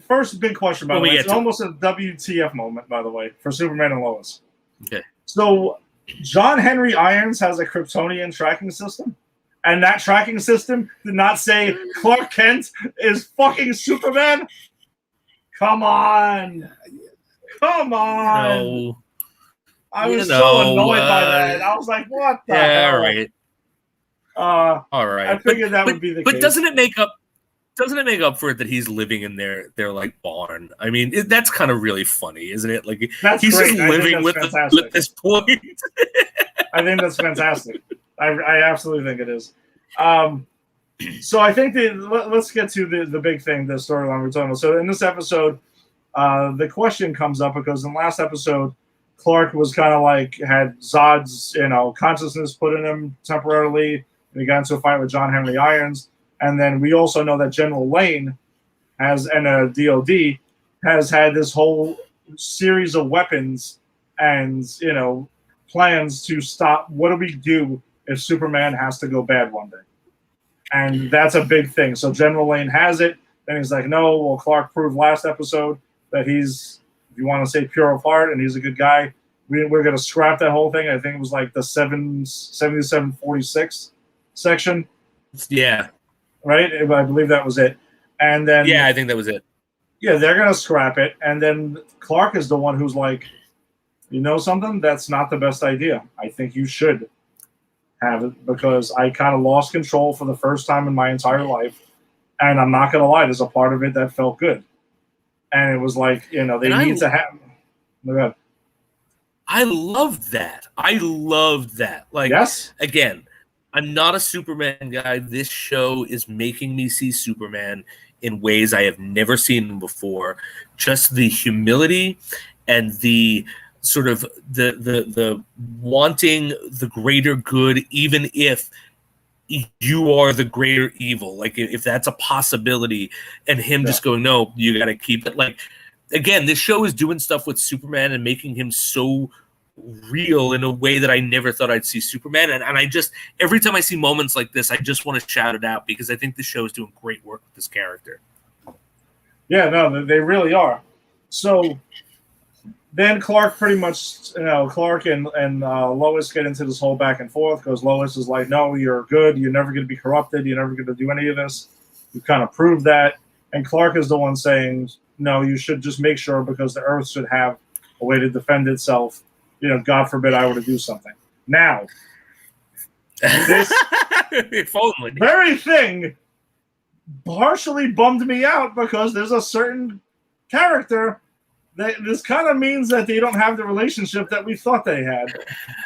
first big question. By the way, it's almost a WTF moment, by the way, for Superman and Lois. Okay. So John Henry Irons has a Kryptonian tracking system, and that tracking system did not say Clark Kent is fucking Superman. Come on. No. I was so annoyed by that. I was like, what the hell? All right. All right. I figured that would be the case. But doesn't it make up for it that he's living in their like barn? I mean, that's kind of really funny, isn't it? Like he's great. just living with this point. I think that's fantastic. I absolutely think it is. So I think let's get to the big thing, the storyline we're talking about. So in this episode, the question comes up because in the last episode, Clark was kind of like had Zod's, consciousness put in him temporarily, and he got into a fight with John Henry Irons. And then we also know that General Lane and DOD has had this whole series of weapons and plans to stop. What do we do if Superman has to go bad one day? And that's a big thing. So General Lane has it. Then he's like, no. Well, Clark proved last episode that he's, if you want to say, pure of heart, and he's a good guy. We're going to scrap that whole thing. I think it was like the 7746 section. Yeah. Right? I believe that was it. And then... Yeah, I think that was it. Yeah, they're going to scrap it. And then Clark is the one who's like, you know something? That's not the best idea. I think you should have it because I kind of lost control for the first time in my entire life. And I'm not going to lie, there's a part of it that felt good. And it was like, they need to have... Go ahead. I loved that. Like, yes. Again, I'm not a Superman guy. This show is making me see Superman in ways I have never seen him before. Just the humility and the sort of the wanting the greater good, even if you are the greater evil. Like if that's a possibility, and him just going, no, you got to keep it. Like, again, this show is doing stuff with Superman and making him so real in a way that I never thought I'd see Superman. And I just, every time I see moments like this, I just want to shout it out because I think the show is doing great work with this character. Yeah, no, they really are. So then Clark pretty much, Clark and Lois get into this whole back and forth because Lois is like, no, you're good. You're never going to be corrupted. You're never going to do any of this. You kind of proved that. And Clark is the one saying, no, you should just make sure because the Earth should have a way to defend itself. God forbid I were to do something. Now, this very thing partially bummed me out because there's a certain character that this kind of means that they don't have the relationship that we thought they had,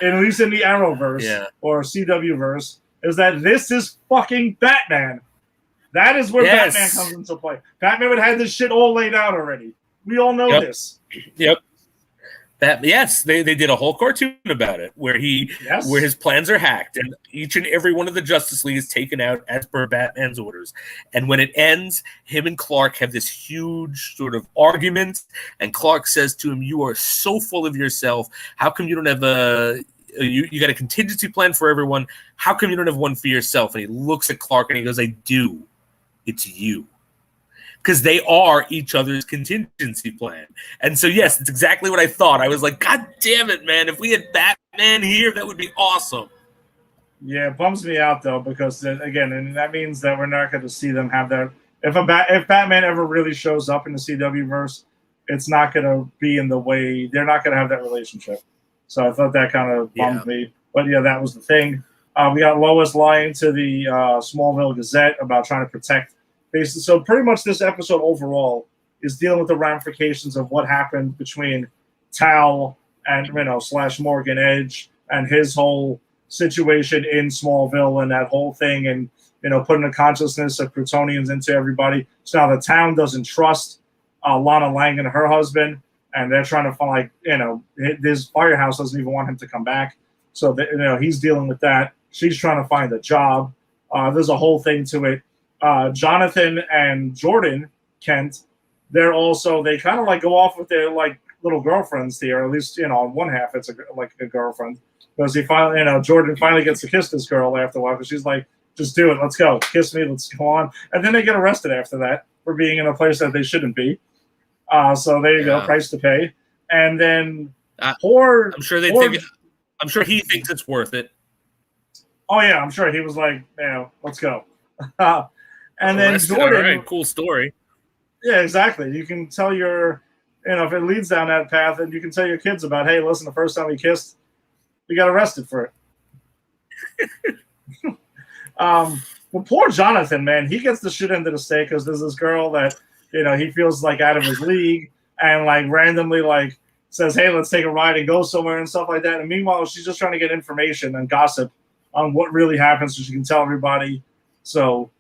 at least in the Arrowverse or CW-verse, is that this is fucking Batman. That is where Batman comes into play. Batman would have this shit all laid out already. We all know this. Yep. Yes, they did a whole cartoon about it where his plans are hacked and each and every one of the Justice League is taken out as per Batman's orders. And when it ends, him and Clark have this huge sort of argument, and Clark says to him, "You are so full of yourself. How come you don't have you got a contingency plan for everyone? How come you don't have one for yourself?" And he looks at Clark and he goes, "I do. It's you." Because they are each other's contingency plan. And so, yes, it's exactly what I thought. I was like, God damn it, man. If we had Batman here, that would be awesome. Yeah, it bums me out, though, because, again, and that means that we're not going to see them have that. If Batman ever really shows up in the CW-verse, it's not going to be in the way. They're not going to have that relationship. So I thought that kind of bummed me. But, yeah, that was the thing. We got Lois lying to the Smallville Gazette about trying to protect. So pretty much this episode overall is dealing with the ramifications of what happened between Tal and / Morgan Edge and his whole situation in Smallville and that whole thing, and putting the consciousness of Kryptonians into everybody. So now the town doesn't trust Lana Lang and her husband, and they're trying to find this firehouse doesn't even want him to come back. So he's dealing with that. She's trying to find a job. There's a whole thing to it. Jonathan and Jordan Kent, they kind of go off with their little girlfriends here. Or at least on one half it's a girlfriend, because he finally Jordan finally gets to kiss this girl after a while, because she's like, just do it, let's go, kiss me, let's go on. And then they get arrested after that for being in a place that they shouldn't be. So there you go, price to pay. And then I'm sure he thinks it's worth it. Oh yeah, I'm sure he was like, let's go. And then Jordan, all right, cool story. Yeah, exactly. You can tell if it leads down that path, and you can tell your kids about, hey, listen, the first time we kissed, we got arrested for it. Well, poor Jonathan, man, he gets the shit end of the stick because there's this girl that he feels like out of his league, and randomly says, hey, let's take a ride and go somewhere and stuff like that. And meanwhile, she's just trying to get information and gossip on what really happens so she can tell everybody. So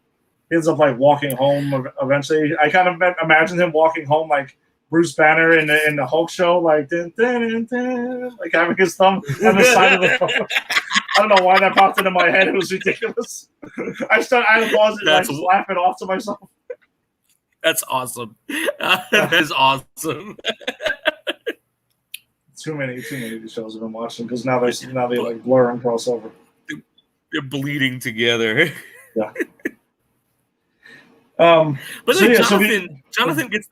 he ends up walking home eventually. I kind of imagine him walking home like Bruce Banner in the Hulk show, dun, dun, dun, dun, having his thumb on the side of the phone. I don't know why that popped into my head. It was ridiculous. I paused it laughing off to myself. That's awesome. That is awesome. Too many of these shows I've been watching, because now they blur and cross over. They're bleeding together. Yeah. But Jonathan gets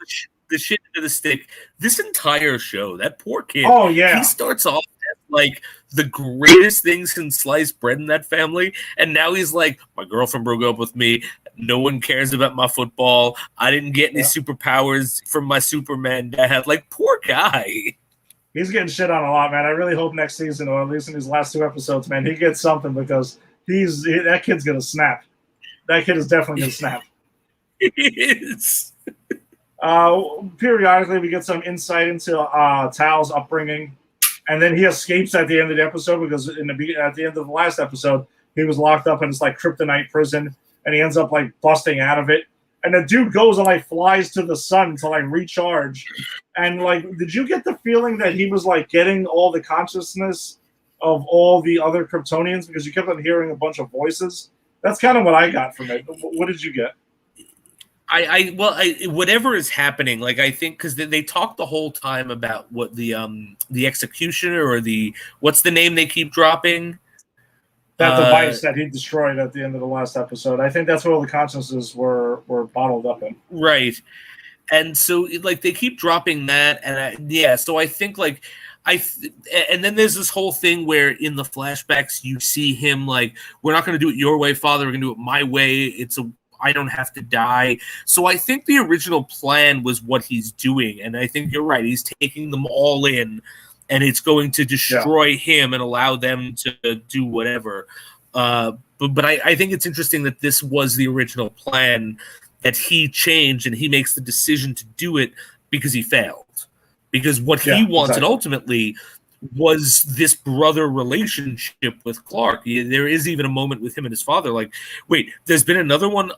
the shit into the stick. This entire show, that poor kid. Oh yeah. He starts off as the greatest things since sliced bread in that family, and now he's like, my girlfriend broke up with me. No one cares about my football. I didn't get any superpowers from my Superman dad. Poor guy. He's getting shit on a lot, man. I really hope next season, or at least in these last 2 episodes, man, he gets something, because that kid's gonna snap. That kid is definitely gonna snap. It is. Periodically, we get some insight into Tal's upbringing, and then he escapes at the end of the episode, because at the end of the last episode, he was locked up in this kryptonite prison, and he ends up busting out of it. And the dude goes and flies to the sun to recharge. And did you get the feeling that he was getting all the consciousness of all the other Kryptonians, because you kept on hearing a bunch of voices? That's kind of what I got from it. What did you get? Whatever is happening, I think, because they talk the whole time about what the executioner, or what's the name they keep dropping? That device that he destroyed at the end of the last episode. I think that's where all the consciousnesses were bottled up in. Right. And so they keep dropping that, and so I think and then there's this whole thing where in the flashbacks you see him we're not going to do it your way, Father. We're going to do it my way. I don't have to die. So I think the original plan was what he's doing, and I think you're right. He's taking them all in, and it's going to destroy him and allow them to do whatever. But I think it's interesting that this was the original plan, that he changed, and he makes the decision to do it because he failed. Because what he wanted ultimately was this brother relationship with Clark. There is even a moment with him and his father, wait, there's been another one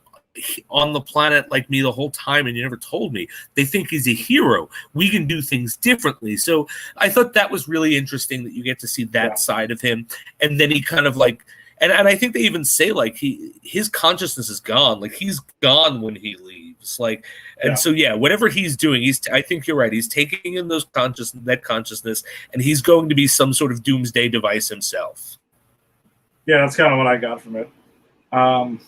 on the planet like me the whole time and you never told me. They think he's a hero. We can do things differently. So I thought that was really interesting that you get to see that side of him. And then he kind of like, and I think they even say like his consciousness is gone. Like he's gone when he leaves. Like, and so whatever he's doing, I think you're right. He's taking in that consciousness, and he's going to be some sort of doomsday device himself. Yeah, that's kind of what I got from it. But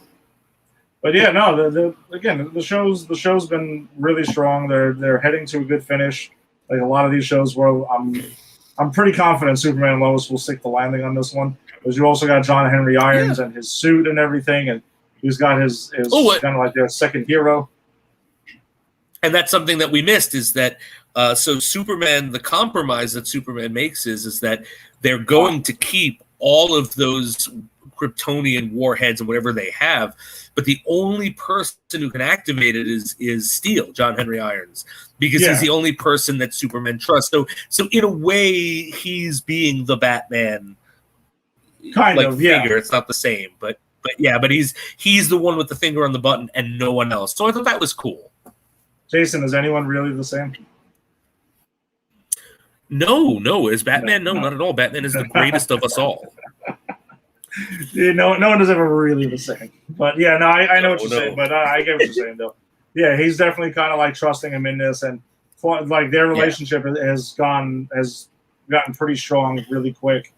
yeah, no. Again, the show's been really strong. They're heading to a good finish. Like a lot of these shows, where I'm pretty confident Superman and Lois will stick the landing on this one. Because you also got John Henry Irons and his suit and everything, and he's got his kind of like their second hero. And that's something that we missed is that so Superman, the compromise that Superman makes is that they're going to keep all of those Kryptonian warheads and whatever they have, but the only person who can activate it is Steel, John Henry Irons, because he's the only person that Superman trusts. So in a way, he's being the Batman figure. It's not the same, but he's the one with the finger on the button and no one else. So I thought that was cool. Jason, is anyone really the same? No. Is Batman? No, not at all. Batman is the greatest of us all. Yeah, no one is ever really the same. But yeah, no, I know what you're saying. But I get what you're saying, though. Yeah, he's definitely kind of like trusting him in this, and like their relationship has gotten pretty strong really quick.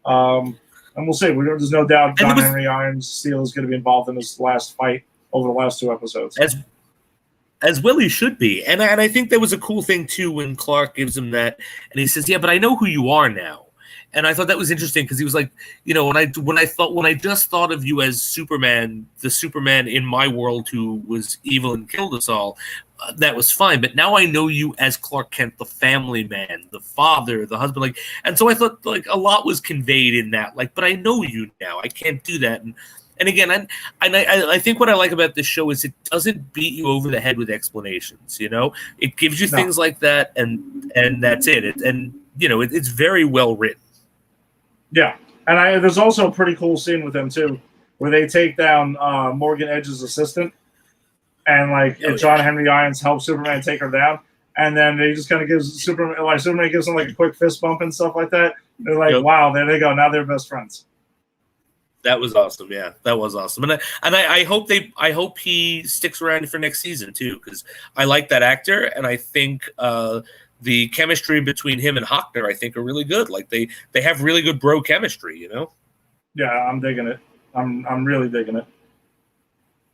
And we'll see. There's no doubt John Henry Irons Steel is going to be involved in this last fight over the last 2 episodes. As well he should be. And I think that was a cool thing, too, when Clark gives him that. And he says, yeah, but I know who you are now. And I thought that was interesting because he was like, when I just thought of you as Superman, the Superman in my world who was evil and killed us all, that was fine. But now I know you as Clark Kent, the family man, the father, the husband. And so I thought like a lot was conveyed in that. Like, but I know you now. I can't do that. And again, I think what I like about this show is it doesn't beat you over the head with explanations. It gives you things like that, and that's it. It's very well written. Yeah, and there's also a pretty cool scene with them too, where they take down Morgan Edge's assistant, and John Henry Irons helps Superman take her down, and then they just kind of gives Superman gives him like a quick fist bump and stuff like that. They're like, wow, there they go, now they're best friends. That was awesome. Yeah, that was awesome, and I hope he sticks around for next season too, because I like that actor, and I think the chemistry between him and Hockner, I think, are really good. Like they have really good bro chemistry, Yeah, I'm digging it. I'm really digging it.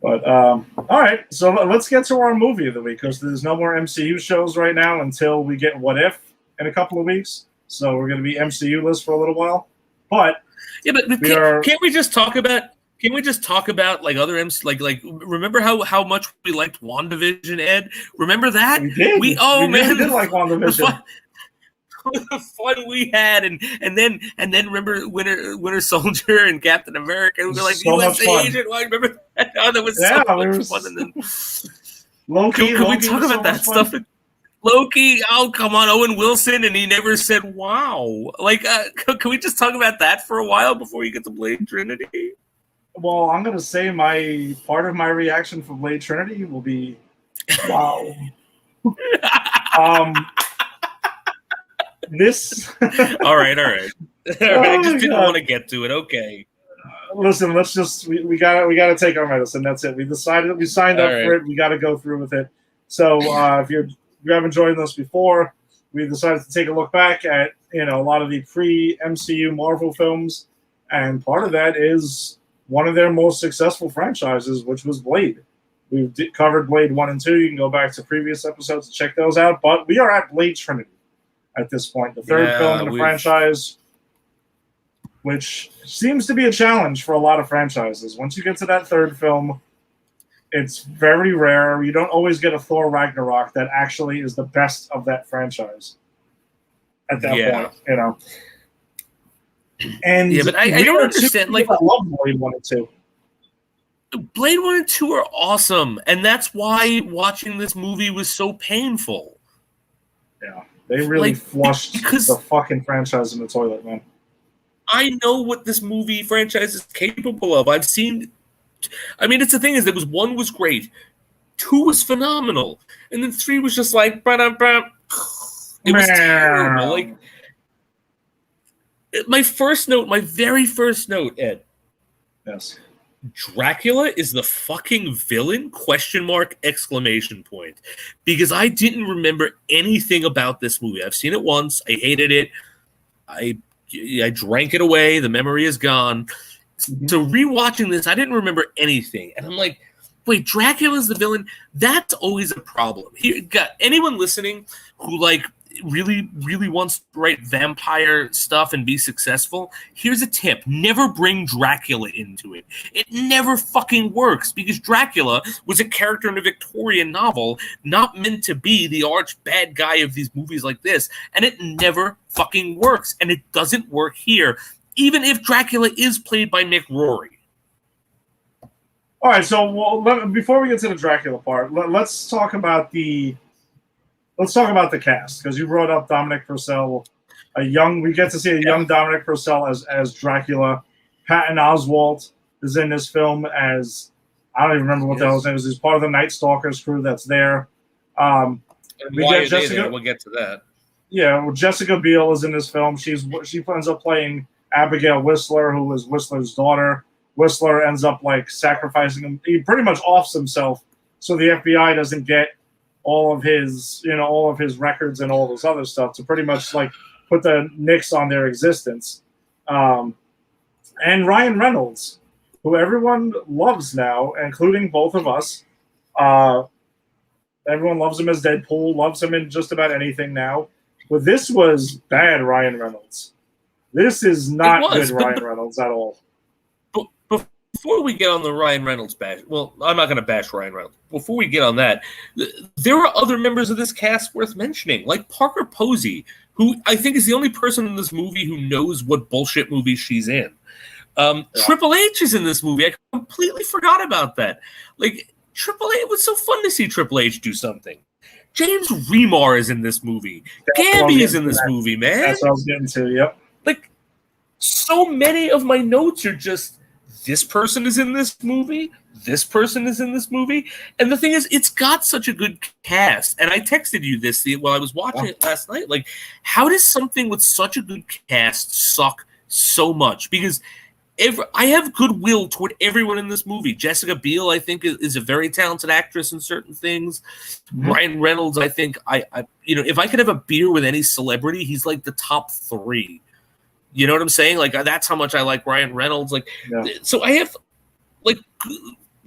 But all right, so let's get to our movie of the week, because there's no more MCU shows right now until we get What If in a couple of weeks. So we're going to be MCU list for a little while, but. Yeah, but can't we just talk about? Can we just talk about like other MC? Like remember how much we liked WandaVision, Ed? Remember that? We did. We did like WandaVision. The fun we had, and then remember Winter Soldier and Captain America. We were like so USA agent. Why remember that? Oh, that was so much fun. And then Loki. Can we talk about that stuff? Loki, oh come on, Owen Wilson, and he never said wow. Like, can we just talk about that for a while before you get to Blade Trinity? Well, I'm gonna say my part of my reaction for Blade Trinity will be wow. This. all right. I just didn't want to get to it. Okay. Listen, let's just we gotta take our medicine. That's it. We decided we signed up for it. We got to go through with it. So if you haven't joined us before, we decided to take a look back at a lot of the pre-MCU Marvel films, and part of that is one of their most successful franchises, which was Blade. We've covered Blade 1 and 2. You can go back to previous episodes to check those out, but we are at Blade Trinity at this point, the third film in the franchise, which seems to be a challenge for a lot of franchises. Once you get to that third film, it's very rare. You don't always get a Thor Ragnarok that actually is the best of that franchise at that point, And but I don't understand. Like, I love Blade 1 and 2. Blade 1 and 2 are awesome, and that's why watching this movie was so painful. Yeah, they really flushed the fucking franchise in the toilet, man. I know what this movie franchise is capable of. I've seen I mean, it's the thing is, there was 1 was great, 2 was phenomenal, and then 3 was just like, it was terrible. Like, my very first note, Ed. Yes. Dracula is the fucking villain? ? Exclamation point. Because I didn't remember anything about this movie. I've seen it once. I hated it. I drank it away. The memory is gone. Mm-hmm. So rewatching this, I didn't remember anything. And I'm like, wait, Dracula's the villain? That's always a problem. Here, got anyone listening who like really, really wants to write vampire stuff and be successful, here's a tip. Never bring Dracula into it. It never fucking works because Dracula was a character in a Victorian novel, not meant to be the arch bad guy of these movies like this, and it never fucking works, and it doesn't work here, even if Dracula is played by Mick Rory. All right, so before we get to the Dracula part, let's talk about the cast, because you brought up Dominic Purcell, we get to see a young Dominic Purcell as Dracula. Patton Oswalt is in this film as, I don't even remember what the hell his name is. He's part of the Night Stalkers crew that's there. We get Jessica. We'll get to that. Yeah, well, Jessica Biel is in this film. She ends up playing Abigail Whistler, who is Whistler's daughter. Whistler ends up like sacrificing him. He pretty much offs himself so the FBI doesn't get all of his records and all this other stuff, to pretty much like put the nix on their existence. And Ryan Reynolds, who everyone loves now, including both of us. Everyone loves him as Deadpool, loves him in just about anything now. But this was bad Ryan Reynolds. This is not good Ryan Reynolds at all. Before we get on the Ryan Reynolds bash, well, I'm not going to bash Ryan Reynolds. Before we get on that, there are other members of this cast worth mentioning, like Parker Posey, who I think is the only person in this movie who knows what bullshit movie she's in. Triple H is in this movie. I completely forgot about that. Like, Triple H, it was so fun to see Triple H do something. James Remar is in this movie. Gabby is in this movie, man. That's what I was getting to, yep. Like, so many of my notes are just, this person is in this movie, this person is in this movie. And the thing is, it's got such a good cast. And I texted you this while I was watching it last night. Like, how does something with such a good cast suck so much? Because I have goodwill toward everyone in this movie. Jessica Biel, I think, is a very talented actress in certain things. Mm-hmm. Ryan Reynolds, I think, if I could have a beer with any celebrity, he's like the top 3. You know what I'm saying? Like, that's how much I like Ryan Reynolds. Like, so I have, like,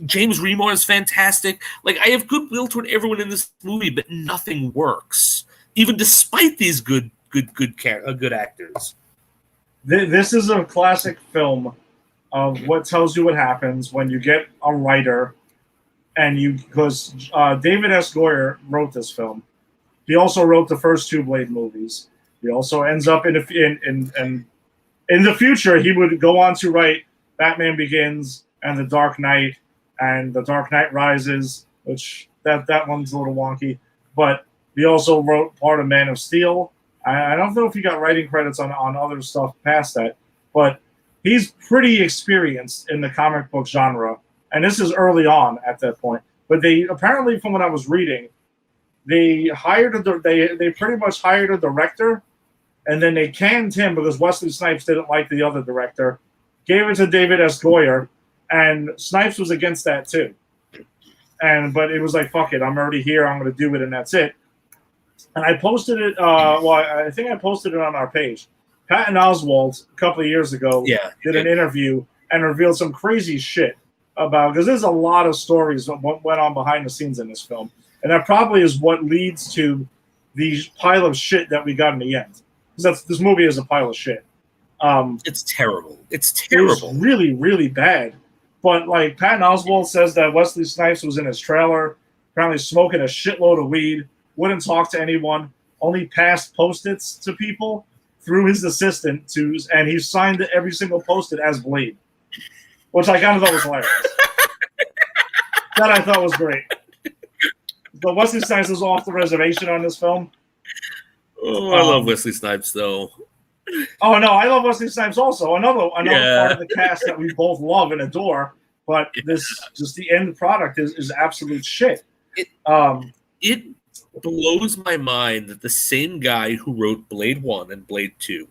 James Remar is fantastic. Like, I have goodwill toward everyone in this movie, but nothing works, even despite these good actors. This is a classic film of what tells you what happens when you get a writer, because David S. Goyer wrote this film. He also wrote the first 2 Blade movies. He also ends up in the future, he would go on to write Batman Begins and The Dark Knight and The Dark Knight Rises, which that one's a little wonky. But he also wrote part of Man of Steel. I don't know if he got writing credits on other stuff past that, but he's pretty experienced in the comic book genre. And this is early on at that point. But they apparently, from what I was reading, they pretty much hired a director. And then they canned him because Wesley Snipes didn't like the other director, gave it to David S. Goyer, and Snipes was against that too. But it was like, fuck it, I'm already here, I'm going to do it, and that's it. And I posted it, I think I posted it on our page. Patton Oswalt, a couple of years ago, did an interview and revealed some crazy shit because there's a lot of stories that went on behind the scenes in this film. And that probably is what leads to the pile of shit that we got in the end. Because this movie is a pile of shit. It's terrible. It's terrible. It's really, really bad. But like Patton Oswalt says that Wesley Snipes was in his trailer, apparently smoking a shitload of weed, wouldn't talk to anyone, only passed Post-its to people through his assistant, and he signed every single Post-it as Blade, which I kind of thought was hilarious. That I thought was great. But Wesley Snipes was off the reservation on this film. Oh, I love Wesley Snipes, though. Oh, no, I love Wesley Snipes also. Another part of the cast that we both love and adore. but just the end product is absolute shit. It blows my mind that the same guy who wrote Blade 1 and Blade 2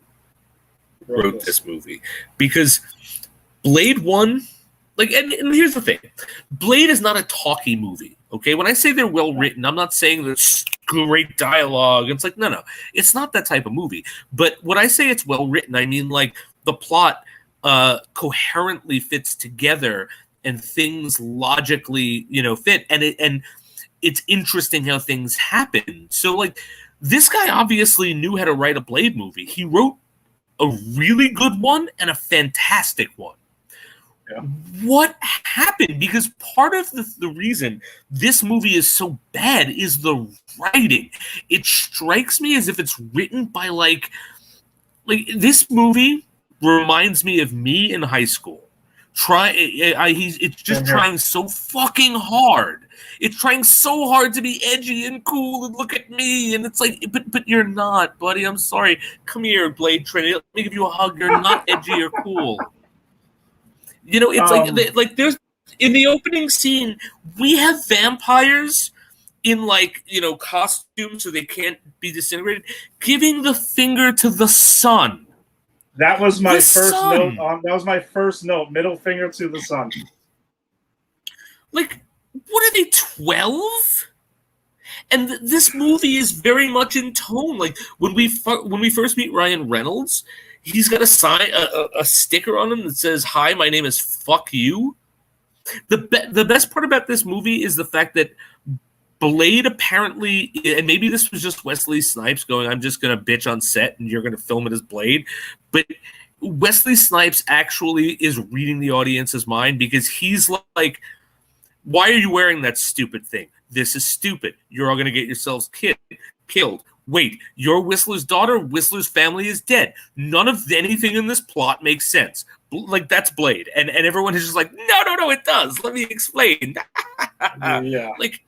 wrote this movie. Because Blade 1, and here's the thing. Blade is not a talky movie, okay? When I say they're well written, I'm not saying there's great dialogue. It's like, no. It's not that type of movie. But when I say it's well written, I mean, like, the plot coherently fits together and things logically, fit. And it's interesting how things happen. So, like, this guy obviously knew how to write a Blade movie. He wrote a really good one and a fantastic one. Yeah. What happened? Because part of the reason this movie is so bad is the writing. It strikes me as if it's written by like this movie reminds me of me in high school. It's just trying so fucking hard. It's trying so hard to be edgy and cool and look at me, and it's like, but you're not, buddy. I'm sorry. Come here, Blade Trinity. Let me give you a hug. You're not edgy or cool. It's like there's in the opening scene we have vampires in costumes so they can't be disintegrated, giving the finger to the sun. That was my first note. That was my first note. Middle finger to the sun. Like, what are they, 12? And this movie is very much in tone. Like when we first meet Ryan Reynolds, he's got a sticker on him that says, "Hi, my name is Fuck You." The best part about this movie is the fact that Blade apparently, and maybe this was just Wesley Snipes going, "I'm just going to bitch on set and you're going to film it as Blade," but Wesley Snipes actually is reading the audience's mind because he's like, "Why are you wearing that stupid thing? This is stupid. You're all going to get yourselves killed. Wait, you're Whistler's daughter? Whistler's family is dead. None of anything in this plot makes sense." Like, that's Blade. And everyone is just like, no, it does. Let me explain. Yeah. Like,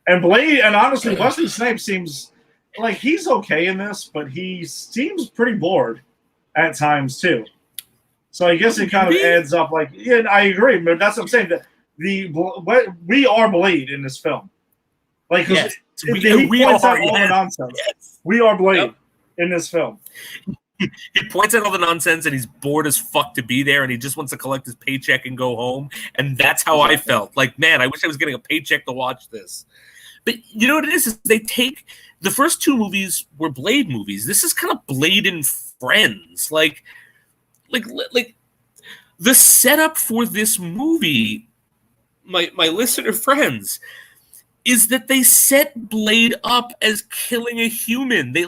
and Blade, and honestly, Wesley Snipes seems like he's okay in this, but he seems pretty bored at times too. So I guess it kind of adds up. Like, yeah, I agree, but that's what I'm saying. That we are Blade in this film. Like, yes, he points out all the nonsense. Yes. We are Blade in this film. He points out all the nonsense, and he's bored as fuck to be there, and he just wants to collect his paycheck and go home. And that's how I felt. Like, man, I wish I was getting a paycheck to watch this. But you know what it is they take the first two movies were Blade movies. This is kind of Blade and Friends. Like the setup for this movie, my listener friends, is that they set Blade up as killing a human. They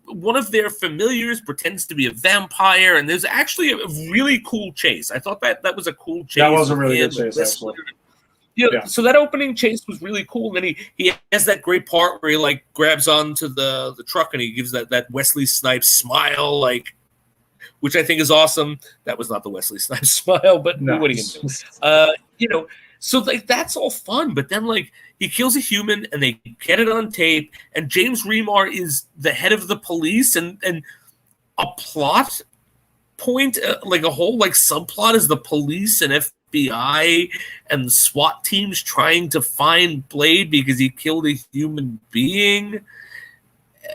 one of their familiars pretends to be a vampire, and there's actually a really cool chase. I thought that was a cool chase. That was a really good chase, actually. Yeah, so that opening chase was really cool. And then he has that great part where he grabs onto the truck and he gives that Wesley Snipes smile, which I think is awesome. That was not the Wesley Snipes smile, but what are you gonna do? So that's all fun. But then he kills a human and they get it on tape. And James Remar is the head of the police, and a plot point, a whole subplot is the police and FBI and the SWAT teams trying to find Blade because he killed a human being.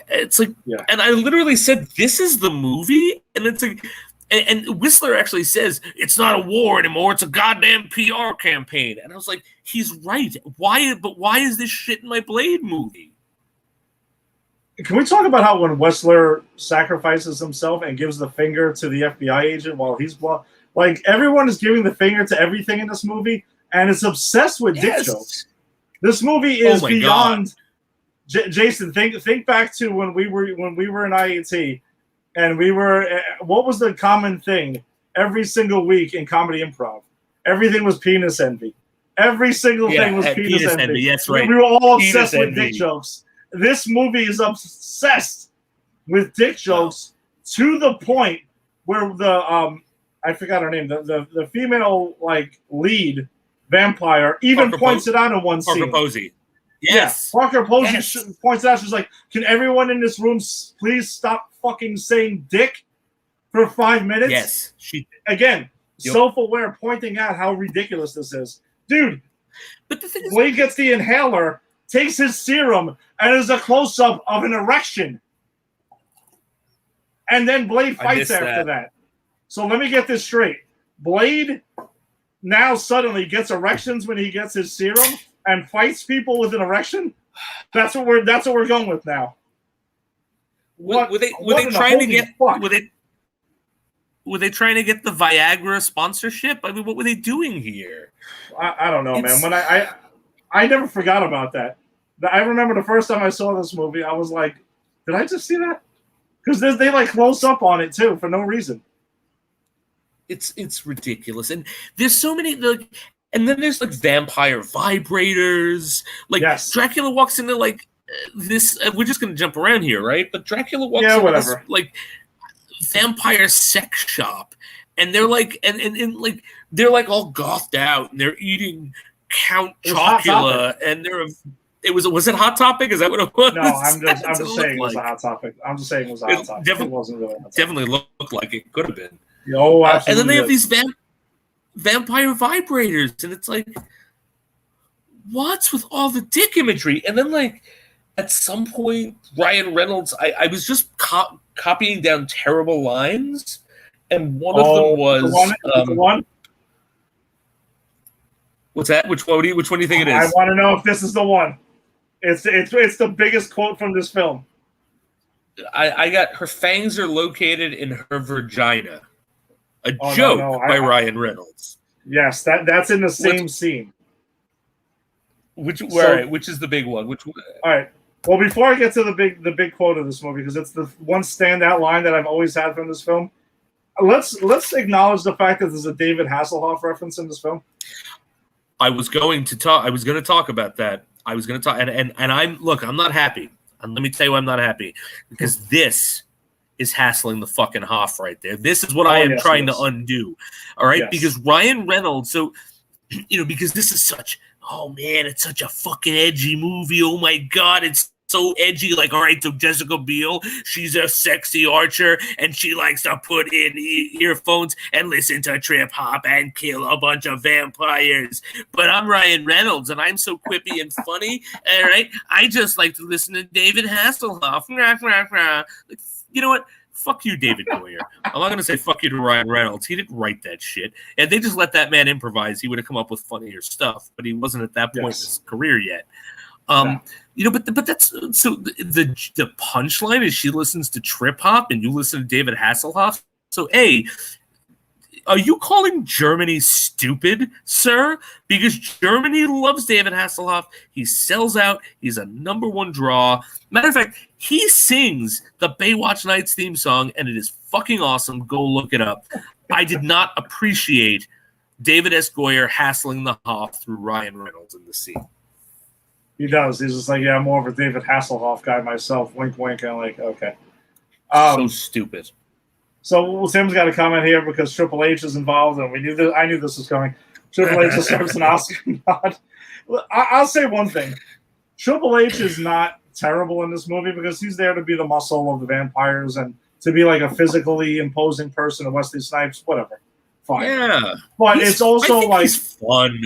It's and I literally said, "This is the movie," and it's and Whistler actually says it's not a war anymore; it's a goddamn PR campaign. And I was like, he's right. Why? But why is this shit in my Blade movie? Can we talk about how when Whistler sacrifices himself and gives the finger to the FBI agent while he's everyone is giving the finger to everything in this movie, and it's obsessed with dick jokes. This movie is beyond. Jason, think back to when we were in IAT, and we were. What was the common thing every single week in comedy improv? Everything was penis envy. Every single thing was penis envy. Yes, right. We were all obsessed with dick jokes. This movie is obsessed with dick jokes to the point where the I forgot her name. The female lead vampire even points it out in one scene. Parker Posey. Yes. Yeah, Parker Posey points it out. She's like, "Can everyone in this room please stop fucking saying dick for 5 minutes?" Yes. Again, self-aware, pointing out how ridiculous this is. Dude, but the thing is, Blade gets the inhaler, takes his serum, and is a close-up of an erection. And then Blade fights after that. So let me get this straight. Blade now suddenly gets erections when he gets his serum and fights people with an erection? That's what we're going with now. Were they trying to get were they trying to get the Viagra sponsorship? I mean, what were they doing here? I don't know, man. When I never forgot about that. I remember the first time I saw this movie, I was like, did I just see that? Because they like close up on it too for no reason. It's ridiculous, and there's so many and then there's like vampire vibrators. Like Dracula walks into like this. We're just gonna jump around here, right? But Dracula walks into this like vampire sex shop, and they're like and like they're like all gothed out, and they're eating Count Chocula, and they're. Was it Hot Topic? Is that what it was? No, I'm just saying it was a Hot Topic. I'm just saying it was a Hot Topic. It wasn't really a Hot Topic. Definitely looked like it could have been. Oh, absolutely. And then they have these vampire vibrators, and it's like, what's with all the dick imagery? And then, like, at some point, Ryan Reynolds, I was just copying down terrible lines, and one of them was the one. What's that? Which one do you think it is? I want to know if this is the one. It's the biggest quote from this film. I got her fangs are located in her vagina. A joke by Ryan Reynolds. Yes, that's in the same scene. Which is the big one? All right. Well, before I get to the big quote of this movie, because it's the one standout line that I've always had from this film. Let's acknowledge the fact that there's a David Hasselhoff reference in this film. I was going to talk about that. I was going to talk, and I'm not happy. And let me tell you why I'm not happy, because this is hassling the fucking Hoff right there. This is what I am trying to undo. All right, because Ryan Reynolds. So, because this is such. Oh man, it's such a fucking edgy movie. Oh my god, it's so edgy. Like, all right, so Jessica Biel, she's a sexy archer, and she likes to put in earphones and listen to trip hop and kill a bunch of vampires. But I'm Ryan Reynolds, and I'm so quippy and funny. All right, I just like to listen to David Hasselhoff. Like, you know what? Fuck you, David Goyer. I'm not going to say fuck you to Ryan Reynolds. He didn't write that shit. And they just let that man improvise. He would have come up with funnier stuff, but he wasn't at that point in his career yet. But that's so the punchline is she listens to trip hop and you listen to David Hasselhoff. So are you calling Germany stupid, sir? Because Germany loves David Hasselhoff. He sells out. He's a #1 draw. Matter of fact, he sings the Baywatch Nights theme song, and it is fucking awesome. Go look it up. I did not appreciate David S. Goyer hassling the Hoff through Ryan Reynolds in the scene. He does. He's just like, I'm more of a David Hasselhoff guy myself. Wink, wink. And I'm like, okay. So stupid. So Tim's got a comment here because Triple H is involved, and I knew this was coming. Triple H deserves an Oscar nod. I'll say one thing: Triple H is not terrible in this movie because he's there to be the muscle of the vampires and to be like a physically imposing person. And Wesley Snipes, whatever, fine. Yeah, but it's also like he's fun.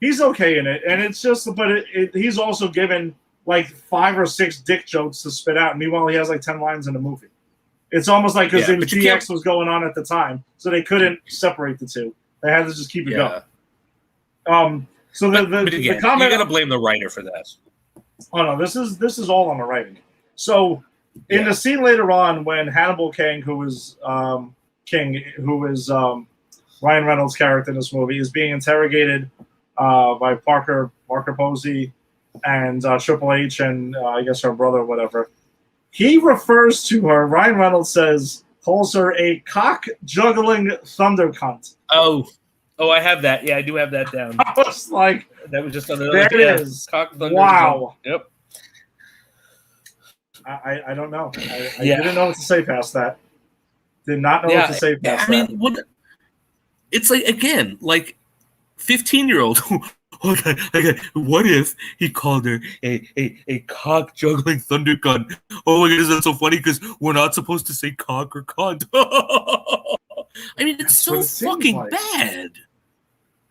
He's okay in it, and it's just, but he's also given like 5 or 6 dick jokes to spit out. Meanwhile, he has like 10 lines in the movie. It's almost like because the DX was going on at the time, so they couldn't separate the two. They had to just keep it going. So the comment, you got to blame the writer for that. Oh no, this is all on the writing. So in the scene later on, when Hannibal King, who is Ryan Reynolds' character in this movie, is being interrogated by Parker Posey and Triple H and I guess her brother or whatever. He refers to her, Ryan Reynolds calls her a cock-juggling thunder cunt. Oh, I have that. Yeah, I do have that down. I was like, that was just another. There it is. Cock, thunder, wow. Yep. I don't know. I didn't know what to say past that. Did not know what to say past that. I mean, it's like, again, like 15-year-old. What if he called her a cock juggling thunder cunt? Oh my goodness, that's so funny because we're not supposed to say cock or cunt. I mean, it's so fucking bad.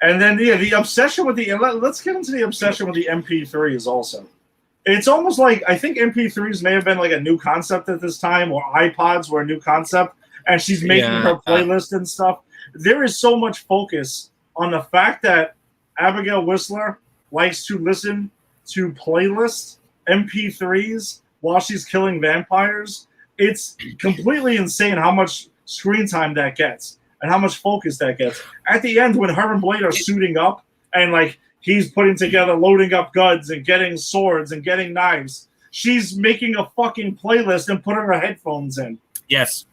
And then the obsession with let's get into the obsession with the MP3s also. It's almost like I think MP3s may have been like a new concept at this time, or iPods were a new concept, and she's making her playlist and stuff. There is so much focus on the fact that Abigail Whistler likes to listen to playlists, MP3s, while she's killing vampires. It's completely insane how much screen time that gets and how much focus that gets. At the end, when her and Blade are suiting up and like he's putting together, loading up guns and getting swords and getting knives, she's making a fucking playlist and putting her headphones in. Yes.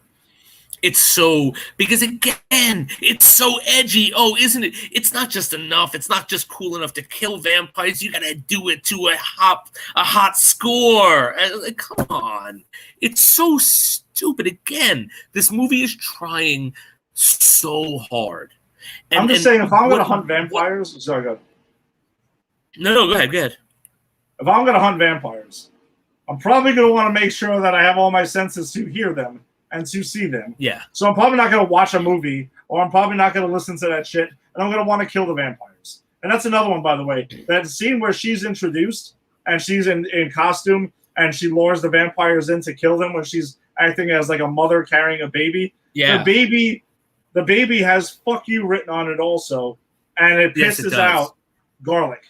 It's so, because again, it's so edgy. Oh, isn't it? It's not just enough. It's not just cool enough to kill vampires. You gotta do it to a hot score. Like, come on. It's so stupid. Again, this movie is trying so hard. And, I'm just saying, if I'm gonna hunt vampires, sorry, go ahead. No, go ahead. If I'm gonna hunt vampires, I'm probably gonna want to make sure that I have all my senses to hear them and to see them. Yeah. So I'm probably not going to watch a movie, or I'm probably not going to listen to that shit, and I'm going to want to kill the vampires. And that's another one, by the way. That scene where she's introduced, and she's in costume, and she lures the vampires in to kill them when she's acting as like a mother carrying a baby. Yeah. The baby has "fuck you" written on it also, and it pisses out garlic.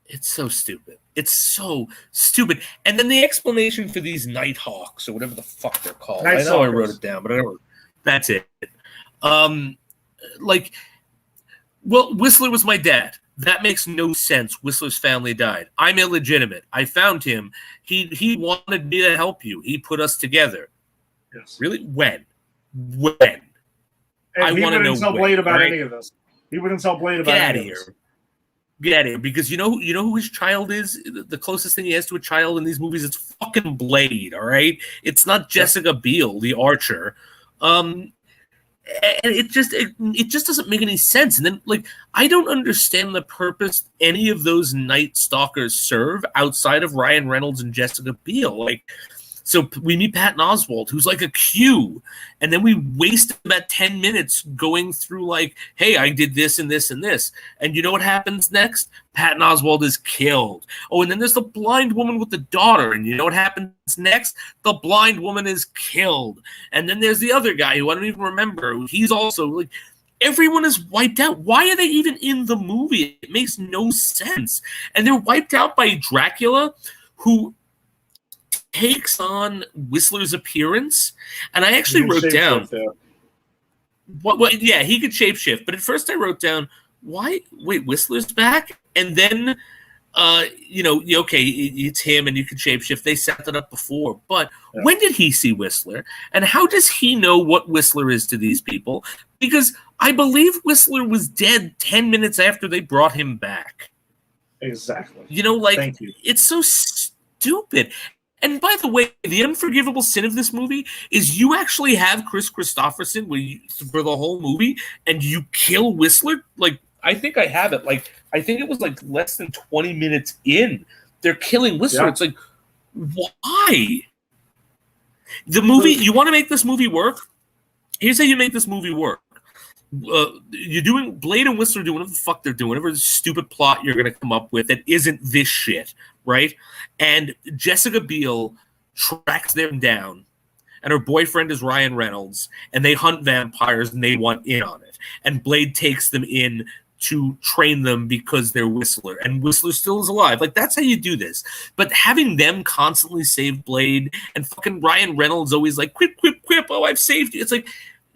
It's so stupid. It's so stupid. And then the explanation for these Nighthawks, or whatever the fuck they're called. I know I wrote it down, but I don't. That's it. Whistler was my dad. That makes no sense. Whistler's family died. I'm illegitimate. I found him. He wanted me to help you. He put us together. Yes. Really? When? And I want to know. Tell Blade about any of this. He wouldn't tell Blade about any of this. Get out of here, because you know who his child is. The closest thing he has to a child in these movies is fucking Blade. All right, it's not Jessica Biel, the Archer. And it just doesn't make any sense. And then, like, I don't understand the purpose any of those Night Stalkers serve outside of Ryan Reynolds and Jessica Biel. Like, so we meet Patton Oswalt, who's like a Q, and then we waste about 10 minutes going through like, hey, I did this and this and this. And you know what happens next? Patton Oswalt is killed. Oh, and then there's the blind woman with the daughter, and you know what happens next? The blind woman is killed. And then there's the other guy who I don't even remember. He's also like, everyone is wiped out. Why are they even in the movie? It makes no sense. And they're wiped out by Dracula, who takes on Whistler's appearance, and I actually wrote down what yeah, he could shapeshift, but at first I wrote down, why wait, Whistler's back? And then okay, it's him and you can shapeshift. They set that up before, but when did he see Whistler, and how does he know what Whistler is to these people? Because I believe Whistler was dead 10 minutes after they brought him back. Exactly. Thank you. It's so stupid. And by the way, the unforgivable sin of this movie is you actually have Chris Christopherson for the whole movie, and you kill Whistler. Like, I think I have it. Like, I think it was like less than 20 minutes in. They're killing Whistler. Yeah. It's like, why? The movie, you want to make this movie work? Here's how you make this movie work. You're doing Blade and Whistler doing whatever the fuck they're doing, whatever stupid plot you're going to come up with that isn't this shit, right? And Jessica Biel tracks them down, and her boyfriend is Ryan Reynolds, and they hunt vampires and they want in on it. And Blade takes them in to train them because they're Whistler, and Whistler still is alive. Like, that's how you do this. But having them constantly save Blade, and fucking Ryan Reynolds always like, quip, quip, quip, oh, I've saved you. It's like,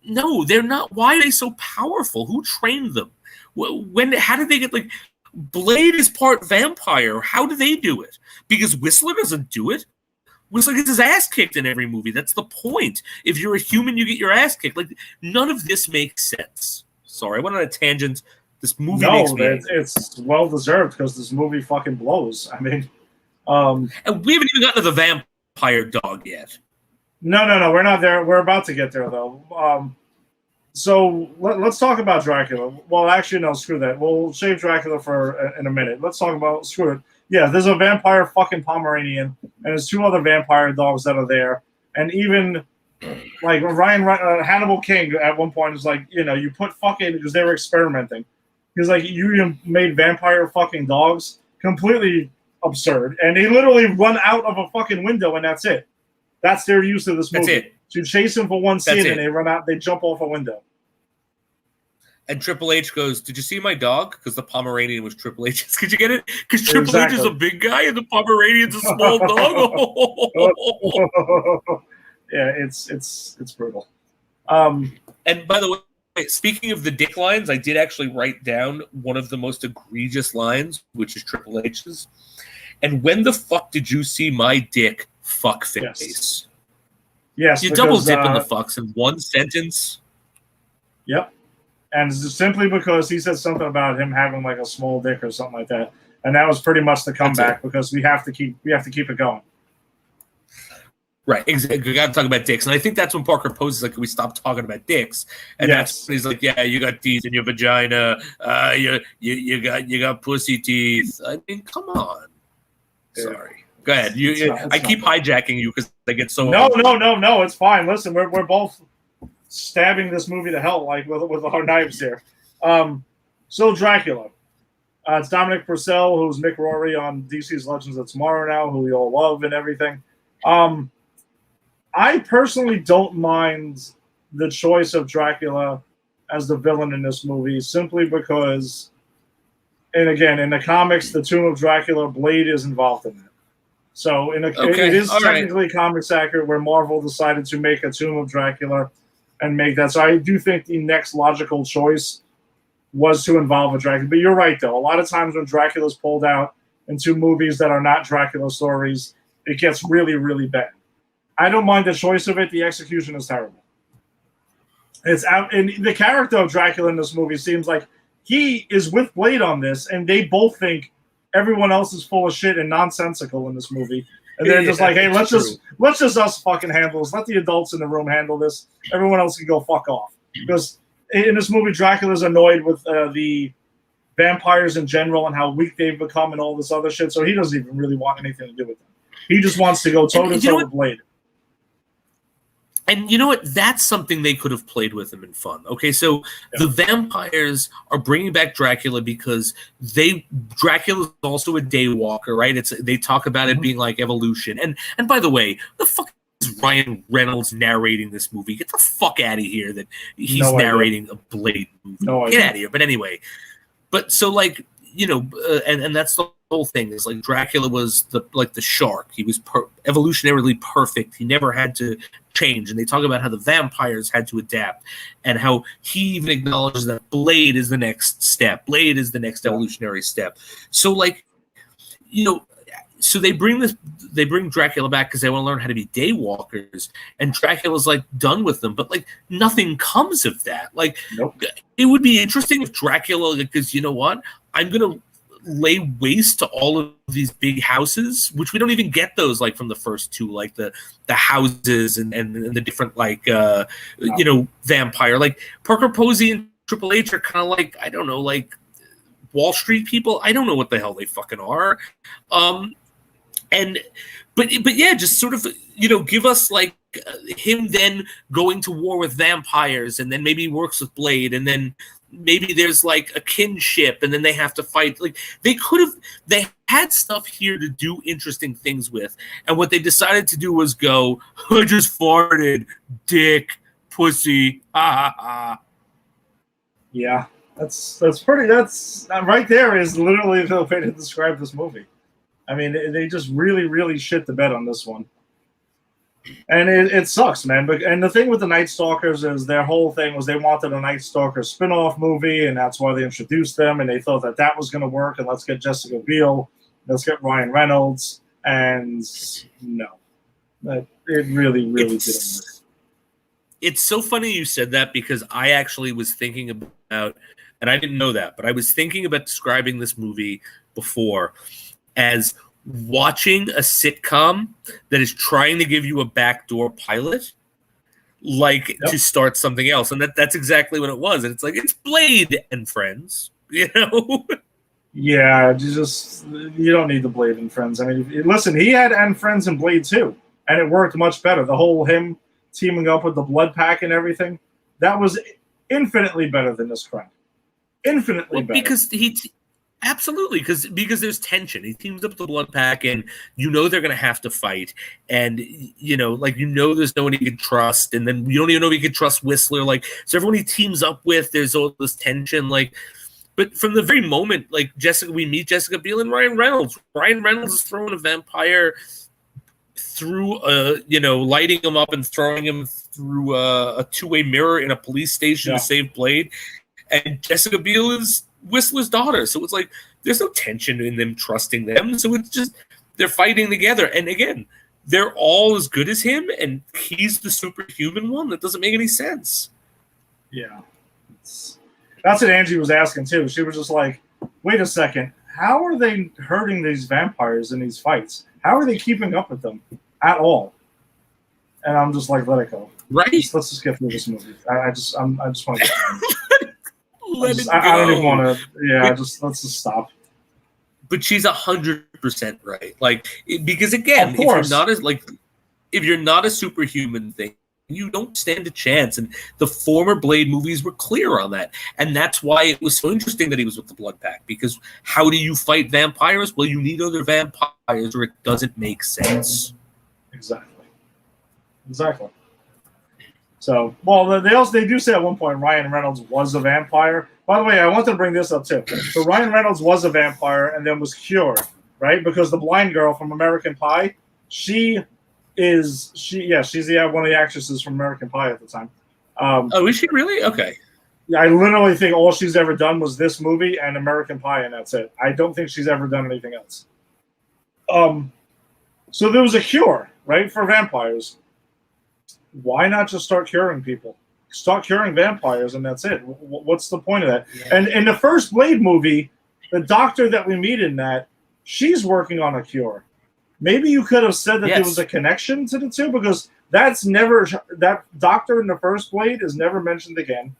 no, they're not. Why are they so powerful? Who trained them? How did they get, like, Blade is part vampire. How do they do it? Because Whistler doesn't do it. Whistler gets his ass kicked in every movie. That's the point. If you're a human, you get your ass kicked. Like, none of this makes sense. Sorry, I went on a tangent. This movie makes me angry. It's well deserved because this movie fucking blows. I mean, and we haven't even gotten to the vampire dog yet. No, we're not there. We're about to get there, though. So let's talk about Dracula. Well, actually, no, screw that. We'll save Dracula in a minute. Let's talk about, screw it. Yeah, there's a vampire fucking Pomeranian, and there's two other vampire dogs that are there. And even like Hannibal King at one point is like, you put fucking, because they were experimenting. He's like, you made vampire fucking dogs, completely absurd, and they literally run out of a fucking window, and that's it. That's their use of this movie. That's it. So you chase them for one scene, and they run out, they jump off a window. And Triple H goes, "Did you see my dog?" Because the Pomeranian was Triple H. Could you get it? Because Triple H is a big guy and the Pomeranian's a small dog. Yeah, it's brutal. And by the way, speaking of the dick lines, I did actually write down one of the most egregious lines, which is Triple H's. And when the fuck did you see my dick, fuckface? Yes, you double dip in the fucks in one sentence. Yep. And it's simply because he said something about him having like a small dick or something like that, and that was pretty much the comeback because we have to keep it going. Right, exactly. We got to talk about dicks, and I think that's when Parker poses like, "Can we stop talking about dicks?" And that's when he's like, "Yeah, you got teeth in your vagina. You got pussy teeth. I mean, come on." Yeah. Sorry. Go ahead. I keep hijacking you because I get so. No. It's fine. Listen, we're both stabbing this movie to hell, like with our knives here. So Dracula. It's Dominic Purcell, who's Mick Rory on DC's Legends of Tomorrow now, who we all love and everything. I personally don't mind the choice of Dracula as the villain in this movie, simply because, and again, in the comics, the Tomb of Dracula, Blade is involved in it. So it is technically comics accurate where Marvel decided to make a Tomb of Dracula and make that. So I do think the next logical choice was to involve a Dracula. But you're right, though. A lot of times when Dracula's pulled out into movies that are not Dracula stories, it gets really, really bad. I don't mind the choice of it. The execution is terrible. It's out, and the character of Dracula in this movie seems like he is with Blade on this, and they both think everyone else is full of shit and nonsensical in this movie. And they're just like, hey, let's just us fucking handle this. Let the adults in the room handle this. Everyone else can go fuck off. Because in this movie, Dracula's annoyed with the vampires in general and how weak they've become and all this other shit. So he doesn't even really want anything to do with them. He just wants to go toe-to-toe with Blade. And you know what? That's something they could have played with him in fun. Okay, so the vampires are bringing back Dracula because Dracula's also a daywalker, right? They talk about it being like evolution. And by the way, the fuck is Ryan Reynolds narrating this movie? Get the fuck out of here that he's narrating a Blade movie. Get out of here. But anyway, so like, and that's the whole thing is like Dracula was the shark. He was evolutionarily perfect. He never had to change. And they talk about how the vampires had to adapt and how he even acknowledges that Blade is the next step. Blade is the next evolutionary step. So like, so they bring Dracula back because they want to learn how to be daywalkers, and Dracula's like done with them, but like nothing comes of that. Like, it would be interesting if Dracula, because you know what, I'm gonna lay waste to all of these big houses, which we don't even get those like from the first two, like the houses and the different like vampire, like Parker Posey and Triple H are kind of like, I don't know, like Wall Street people. I don't know what the hell they fucking are. But yeah, just sort of, give us like him then going to war with vampires, and then maybe he works with Blade, and then maybe there's like a kinship, and then they have to fight. Like they had stuff here to do interesting things with, and what they decided to do was go, I just farted, dick, pussy, ha ha ha. Yeah, that's right there is literally the way to describe this movie. I mean, they just really, really shit the bed on this one. And it sucks, man. And the thing with the Night Stalkers is their whole thing was they wanted a Night Stalker spin-off movie, and that's why they introduced them, and they thought that was going to work, and let's get Jessica Biel, let's get Ryan Reynolds, and no. It really, really didn't work. It's so funny you said that because I actually was thinking about, and I didn't know that, but I was thinking about describing this movie before as watching a sitcom that is trying to give you a backdoor pilot, to start something else. And that's exactly what it was. And it's like, it's Blade and Friends, Yeah, you don't need the Blade and Friends. I mean, listen, he had and Friends and Blade too, and it worked much better. The whole him teaming up with the Blood Pack and everything, that was infinitely better than this crap. Infinitely better. Because absolutely, because there's tension. He teams up with the Blood Pack, and they're going to have to fight, and there's no one he can trust, and then you don't even know if you can trust Whistler. So everyone he teams up with, there's all this tension. But from the very moment, we meet Jessica Biel and Ryan Reynolds. Ryan Reynolds is throwing a vampire through lighting him up and throwing him through a two-way mirror in a police station to save Blade, and Jessica Biel is Whistler's daughter. So it's there's no tension in them trusting them. So it's just they're fighting together. And again, they're all as good as him, and he's the superhuman one. That doesn't make any sense. Yeah. That's what Angie was asking too. She was just like, wait a second, how are they hurting these vampires in these fights? How are they keeping up with them at all? And I'm just like, let it go. Right. Let's just get through this movie. I just want to get through I don't even want to. Yeah, let's just stop. But she's 100% right. Because again, if you're not a superhuman thing, you don't stand a chance. And the former Blade movies were clear on that. And that's why it was so interesting that he was with the Blood Pack. Because how do you fight vampires? Well, you need other vampires, or it doesn't make sense. Exactly. So, they do say at one point Ryan Reynolds was a vampire. By the way, I want to bring this up too. So Ryan Reynolds was a vampire and then was cured, right? Because the blind girl from American Pie, she's one of the actresses from American Pie at the time. Is she really? Okay. Yeah, I literally think all she's ever done was this movie and American Pie, and that's it. I don't think she's ever done anything else. So there was a cure, right, for vampires. Why not just start curing people? Start curing vampires, and that's it. What's the point of that? Yeah. And in the first Blade movie, the doctor that we meet in that, she's working on a cure. Maybe you could have said that there was a connection to the two, because that doctor in the first Blade is never mentioned again,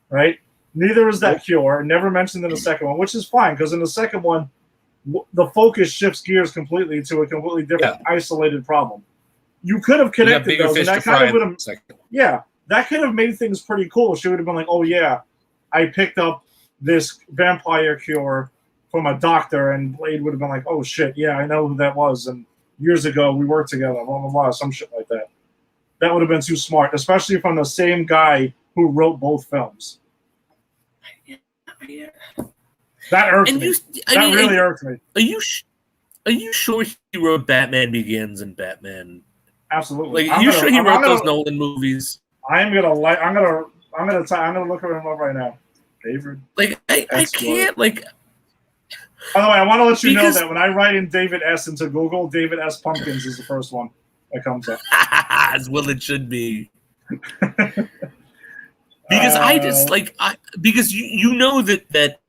right? Neither is that cure, never mentioned in the second one, which is fine, because in the second one, the focus shifts gears completely to a completely different, isolated problem. You could have connected those, and that kind of would have, that could have made things pretty cool. She would have been like, "Oh yeah, I picked up this vampire cure from a doctor," and Blade would have been like, "Oh shit, yeah, I know who that was, and years ago we worked together, blah blah blah," some shit like that. That would have been too smart, especially from the same guy who wrote both films. That irked me. That really irked me. Are you sure he wrote Batman Begins and Batman? Absolutely. Are you sure he wrote those Nolan movies? I'm gonna look at him up right now. David. I can't By the way, I want to let you know that when I write in David S into Google, David S. Pumpkins is the first one that comes up. As well it should be. Because because you know that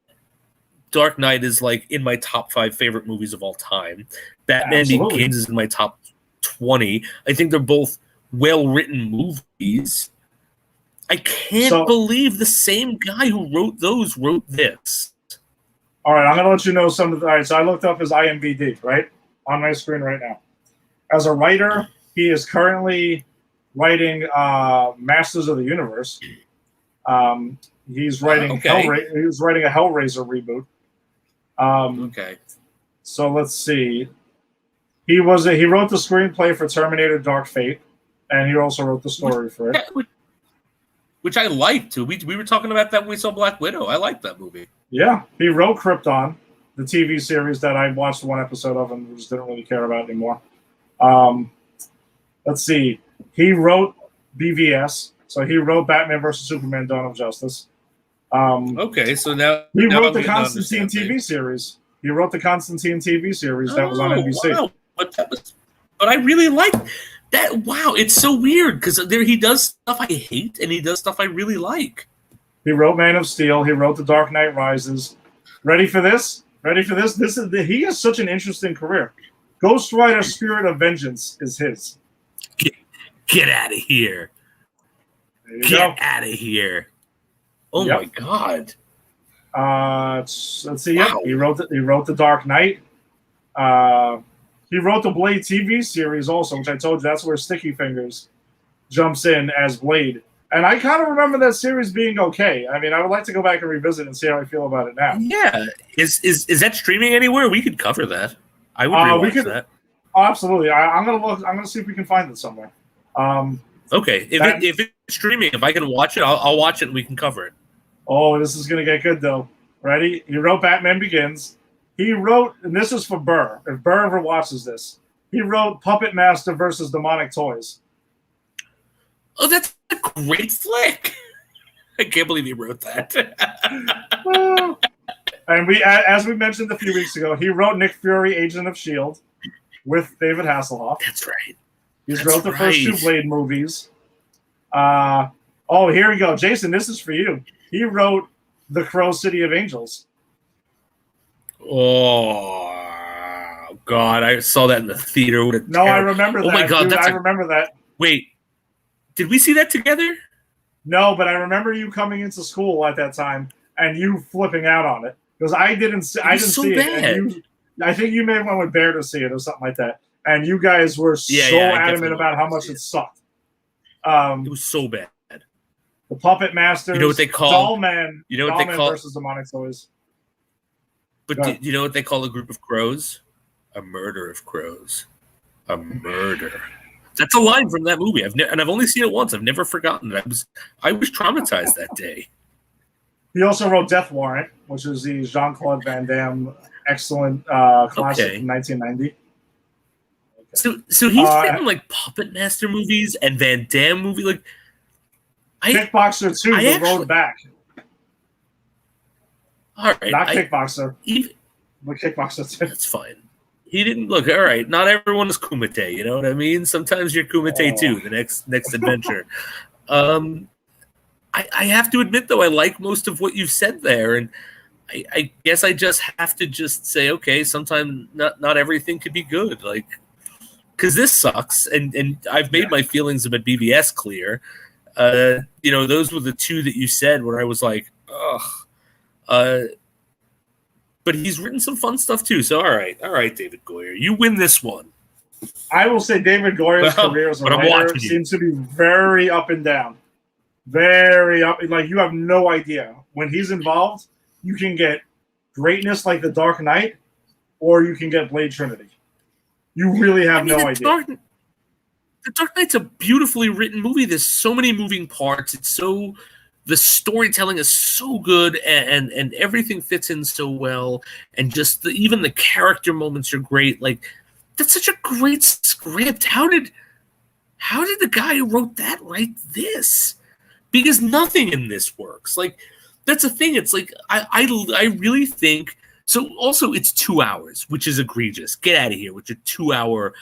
Dark Knight is in my top 5 favorite movies of all time. Batman Begins is in my top 20. I think they're both well-written movies. I can't believe the same guy who wrote those wrote this. All right, I'm going to let you know some of the... All right, so I looked up his IMDb, right? On my screen right now. As a writer, he is currently writing Masters of the Universe. He's writing he's writing a Hellraiser reboot. So let's see. He wrote the screenplay for Terminator Dark Fate, and he also wrote the story for it. Which I liked too. We were talking about that when we saw Black Widow. I liked that movie. Yeah. He wrote Krypton, the TV series that I watched one episode of and just didn't really care about anymore. Let's see. He wrote BVS. So he wrote Batman vs. Superman Dawn of Justice. So now he wrote the Constantine TV series. He wrote the Constantine TV series that was on NBC. Wow. But I really liked that. Wow, it's so weird because he does stuff I hate and he does stuff I really like. He wrote Man of Steel. He wrote The Dark Knight Rises. Ready for this? He has such an interesting career. Ghost Rider: Spirit of Vengeance is his. Get out of here. Get out of here. Oh my God. Let's see. Wow. He wrote The Dark Knight. He wrote the Blade TV series also, which I told you that's where Sticky Fingers jumps in as Blade. And I kind of remember that series being okay. I mean, I would like to go back and revisit and see how I feel about it now. Yeah. Is that streaming anywhere? We could cover that. I would rewatch that. Oh, absolutely. I'm gonna look. I'm gonna see if we can find it somewhere. Okay. If it's streaming, if I can watch it, I'll watch it and we can cover it. Oh, this is gonna get good though. Ready? He wrote Batman Begins. He wrote, and this is for Burr. If Burr ever watches this, he wrote Puppet Master versus Demonic Toys. Oh, that's a great flick. I can't believe he wrote that. And as we mentioned a few weeks ago, he wrote Nick Fury, Agent of S.H.I.E.L.D. with David Hasselhoff. That's right. He's wrote the first two Blade movies. Here we go. Jason, this is for you. He wrote The Crow City of Angels. Oh, God. I saw that in the theater. I remember that. Oh, my God. Dude, I remember that. Wait. Did we see that together? No, but I remember you coming into school at that time and you flipping out on it. Because I didn't see it. And I think you may have went with Bear to see it or something like that. And you guys were adamant about how much it sucked. It was so bad. The Puppet Masters, you know what they call Dollman, versus Demonic Toys. But do you know what they call a group of crows? A murder of crows. A murder. That's a line from that movie. I've only seen it once. I've never forgotten it. I was traumatized that day. He also wrote Death Warrant, which is the Jean-Claude Van Damme excellent classic from 1990. Okay. So he's written like Puppet Master movies and Van Damme movie. Like Kickboxer 2, The Road Back. All right, not Kickboxer, but Kickboxer 2. That's fine. He didn't look all right. Not everyone is Kumite. You know what I mean? Sometimes you're Kumite too. The next adventure. I have to admit, though, I like most of what you've said there, and I guess I just have to just say, okay, sometimes not everything could be good, like, because this sucks, and I've made my feelings about BVS clear. Those were the two that you said where I was like, ugh. But he's written some fun stuff too. So all right, David Goyer, you win this one. I will say David Goyer's career as a writer seems to be very up and down. Very up. Like, you have no idea. When he's involved, you can get greatness like The Dark Knight, or you can get Blade Trinity. You really have no idea. The Dark Knight's a beautifully written movie. There's so many moving parts. The storytelling is so good, and everything fits in so well, and just even the character moments are great. Like, that's such a great script. How did the guy who wrote that write this? Because nothing in this works. Like, that's the thing. It's like I really think so. Also, it's 2 hours, which is egregious. Get out of here with your 2 hour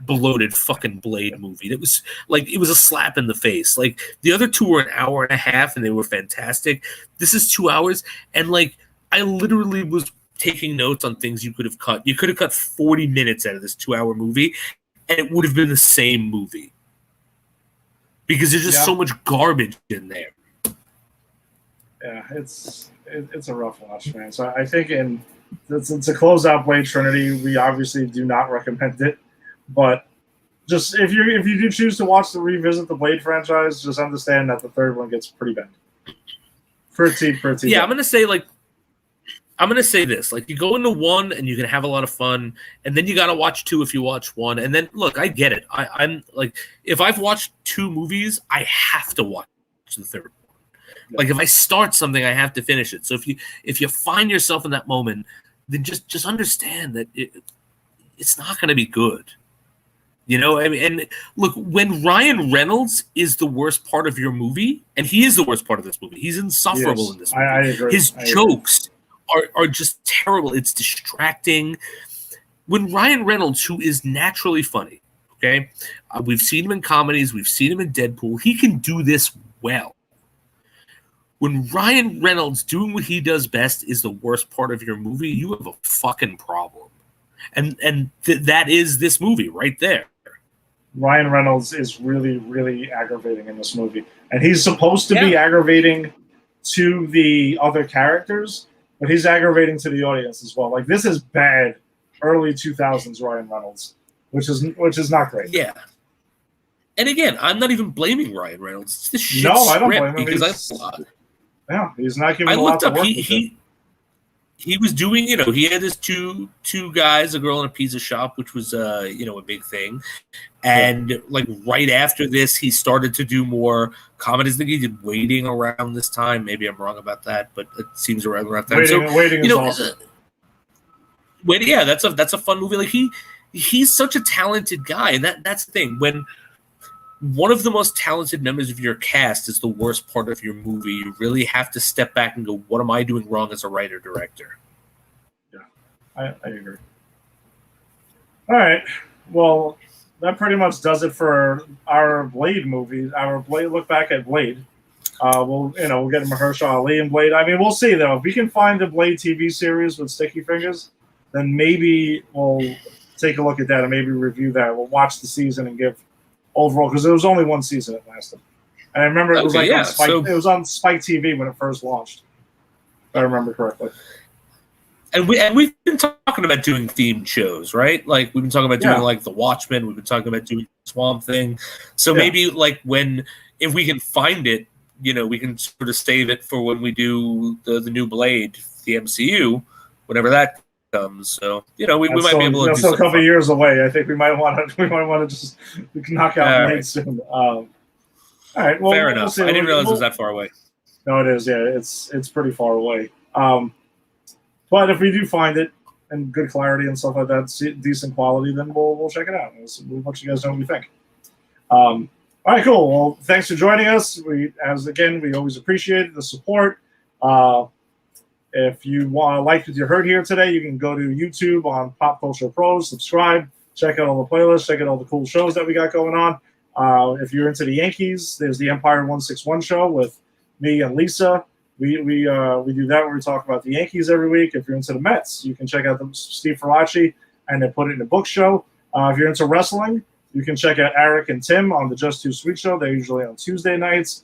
bloated fucking Blade movie. It was a slap in the face. Like, the other two were an hour and a half, and they were fantastic. This is 2 hours, and like, I literally was taking notes on things you could have cut. You could have cut 40 minutes out of this 2 hour movie, and it would have been the same movie. Because there's just so much garbage in there. Yeah, it's a rough watch, man. So I think to close out Blade Trinity, we obviously do not recommend it. But just if you do choose to revisit the Blade franchise, just understand that the third one gets pretty bad. Pretty yeah, bad. I'm gonna say this: like, you go into one and you can have a lot of fun, and then you gotta watch two if you watch one. And then look, I get it. I'm like, if I've watched two movies, I have to watch the third one. Yeah. Like, if I start something, I have to finish it. So if you find yourself in that moment, then just understand that it's not gonna be good. You know, I mean, and look, when Ryan Reynolds is the worst part of your movie, and he is the worst part of this movie, he's insufferable in this movie. I agree. His jokes are just terrible. It's distracting. When Ryan Reynolds, who is naturally funny, okay, we've seen him in comedies, we've seen him in Deadpool, he can do this well. When Ryan Reynolds doing what he does best is the worst part of your movie, you have a fucking problem. And that is this movie right there. Ryan Reynolds is really, really aggravating in this movie. And he's supposed to be aggravating to the other characters, but he's aggravating to the audience as well. Like, this is bad early 2000s Ryan Reynolds, which is not great. Yeah. And again, I'm not even blaming Ryan Reynolds. It's the shit No, I don't script blame him. because He's not giving I a lot looked to up. work with. He was doing, he had his two guys, a girl in a pizza shop, which was a big thing. And like right after this, he started to do more comedies. I think he did Waiting around this time. Maybe I'm wrong about that, but it seems around that time. Waiting is awesome. Waiting, yeah, that's a fun movie. Like he's such a talented guy, and that's the thing. When one of the most talented members of your cast is the worst part of your movie, you really have to step back and go, what am I doing wrong as a writer-director? Yeah, I agree. All right. Well, that pretty much does it for our Blade movie. Our Blade look back at Blade. We'll get Mahershala Ali and Blade. I mean, we'll see though. If we can find the Blade TV series with Sticky Fingers, then maybe we'll take a look at that and maybe review that. We'll watch the season and give overall, because there was only one season it lasted. And I remember it was on Spike. It was on Spike TV when it first launched, if I remember correctly. And we've been talking about doing themed shows, right? Like we've been talking about doing like The Watchmen. We've been talking about doing Swamp Thing. So maybe like if we can find it, we can sort of save it for when we do the new Blade, the MCU, whenever that comes. So we might be able to. That's still a couple of years away. I think we might want to just knock out Blade soon. All right. Well, fair enough. I didn't realize it was that far away. No, it is. Yeah, it's pretty far away. But if we do find it in good clarity and stuff like that, decent quality, then we'll check it out. We'll let you guys know what we think. All right, cool. Well, thanks for joining us. We always appreciate the support. If you liked what you heard here today, you can go to YouTube on Pop Culture Pros, subscribe, check out all the playlists, check out all the cool shows that we got going on. If you're into the Yankees, there's the Empire 161 show with me and Lisa. We do that where we talk about the Yankees every week. If you're into the Mets, you can check out Steve Faraci and then put it in a book show. If you're into wrestling, you can check out Eric and Tim on the Just Too Sweet show. They're usually on Tuesday nights.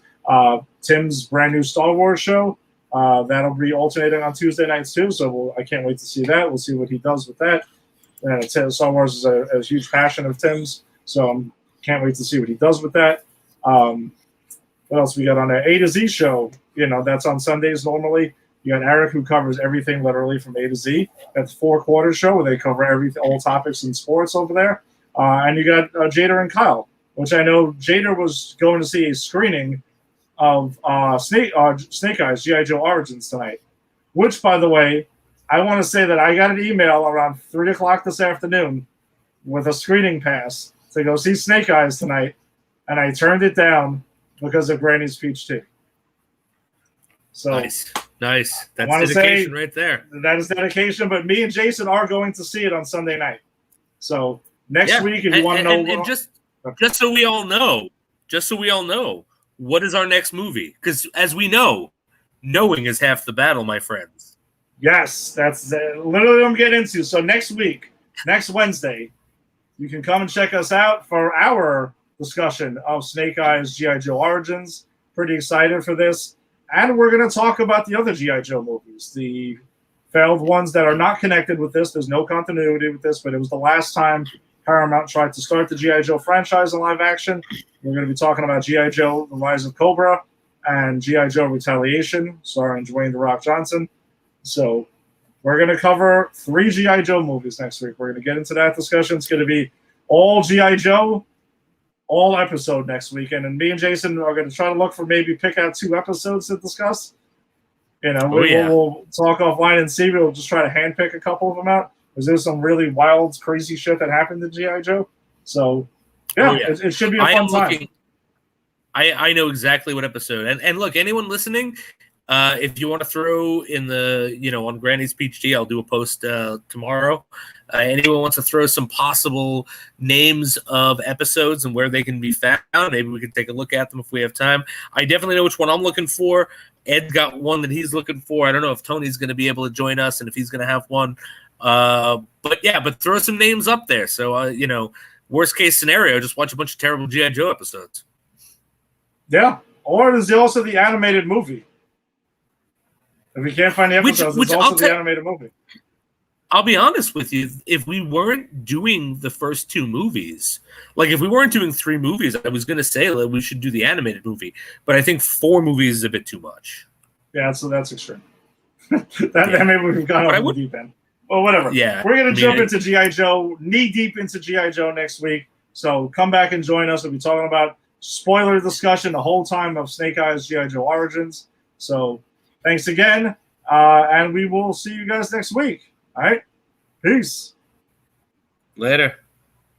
Tim's brand new Star Wars show. That'll be alternating on Tuesday nights too. So I can't wait to see that. We'll see what he does with that. And Star Wars is a huge passion of Tim's. So I can't wait to see what he does with that. What else we got on there? A to Z show. That's on Sundays normally. You got Eric, who covers everything literally from A to Z. That's 4 quarters show where they cover all topics in sports over there. And you got Jada and Kyle, which I know Jada was going to see a screening of Snake Eyes, G.I. Joe Origins tonight. Which, by the way, I want to say that I got an email around 3 o'clock this afternoon with a screening pass to go see Snake Eyes tonight, and I turned it down because of Granny's Peach Tea. So nice. That's dedication right there. That is dedication. But me and Jason are going to see it on Sunday night. So next week, if you want to know, and just so we all know, what is our next movie? Because as we know, knowing is half the battle, my friends. Yes, that's literally what I'm getting into. So next Wednesday, you can come and check us out for our discussion of Snake Eyes G.I. Joe Origins. Pretty excited for this. And we're going to talk about the other G.I. Joe movies, the failed ones that are not connected with this. There's no continuity with this, but it was the last time Paramount tried to start the G.I. Joe franchise in live action. We're going to be talking about G.I. Joe, The Rise of Cobra, and G.I. Joe Retaliation, starring Dwayne The Rock Johnson. So we're going to cover 3 G.I. Joe movies next week. We're going to get into that discussion. It's going to be all G.I. Joe, all episode next weekend. And me and Jason are going to try to pick out 2 episodes to discuss. We'll talk offline and see. We'll just try to handpick a couple of them out. Because there's some really wild, crazy shit that happened to G.I. Joe. So, it should be a fun time. I know exactly what episode. And look, anyone listening, if you want to throw in on Granny's Peach Tea, I'll do a post tomorrow. Anyone wants to throw some possible names of episodes and where they can be found, maybe we can take a look at them if we have time. I definitely know which one I'm looking for. Ed got one that he's looking for. I don't know if Tony's going to be able to join us and if he's going to have one. But throw some names up there. So, worst case scenario, just watch a bunch of terrible G.I. Joe episodes. Yeah. Or there's also the animated movie. If we can't find the episodes, there's also the animated movie. I'll be honest with you. If we weren't doing the first 2 movies, like if we weren't doing 3 movies, I was going to say that we should do the animated movie. But I think 4 movies is a bit too much. Yeah, so that's extreme. that maybe we've gone over the deep end. Well, whatever. Yeah, we're going to jump into G.I. Joe, knee deep into G.I. Joe next week. So come back and join us. We'll be talking about spoiler discussion the whole time of Snake Eyes G.I. Joe Origins. So thanks again, and we will see you guys next week. All right? Peace. Later.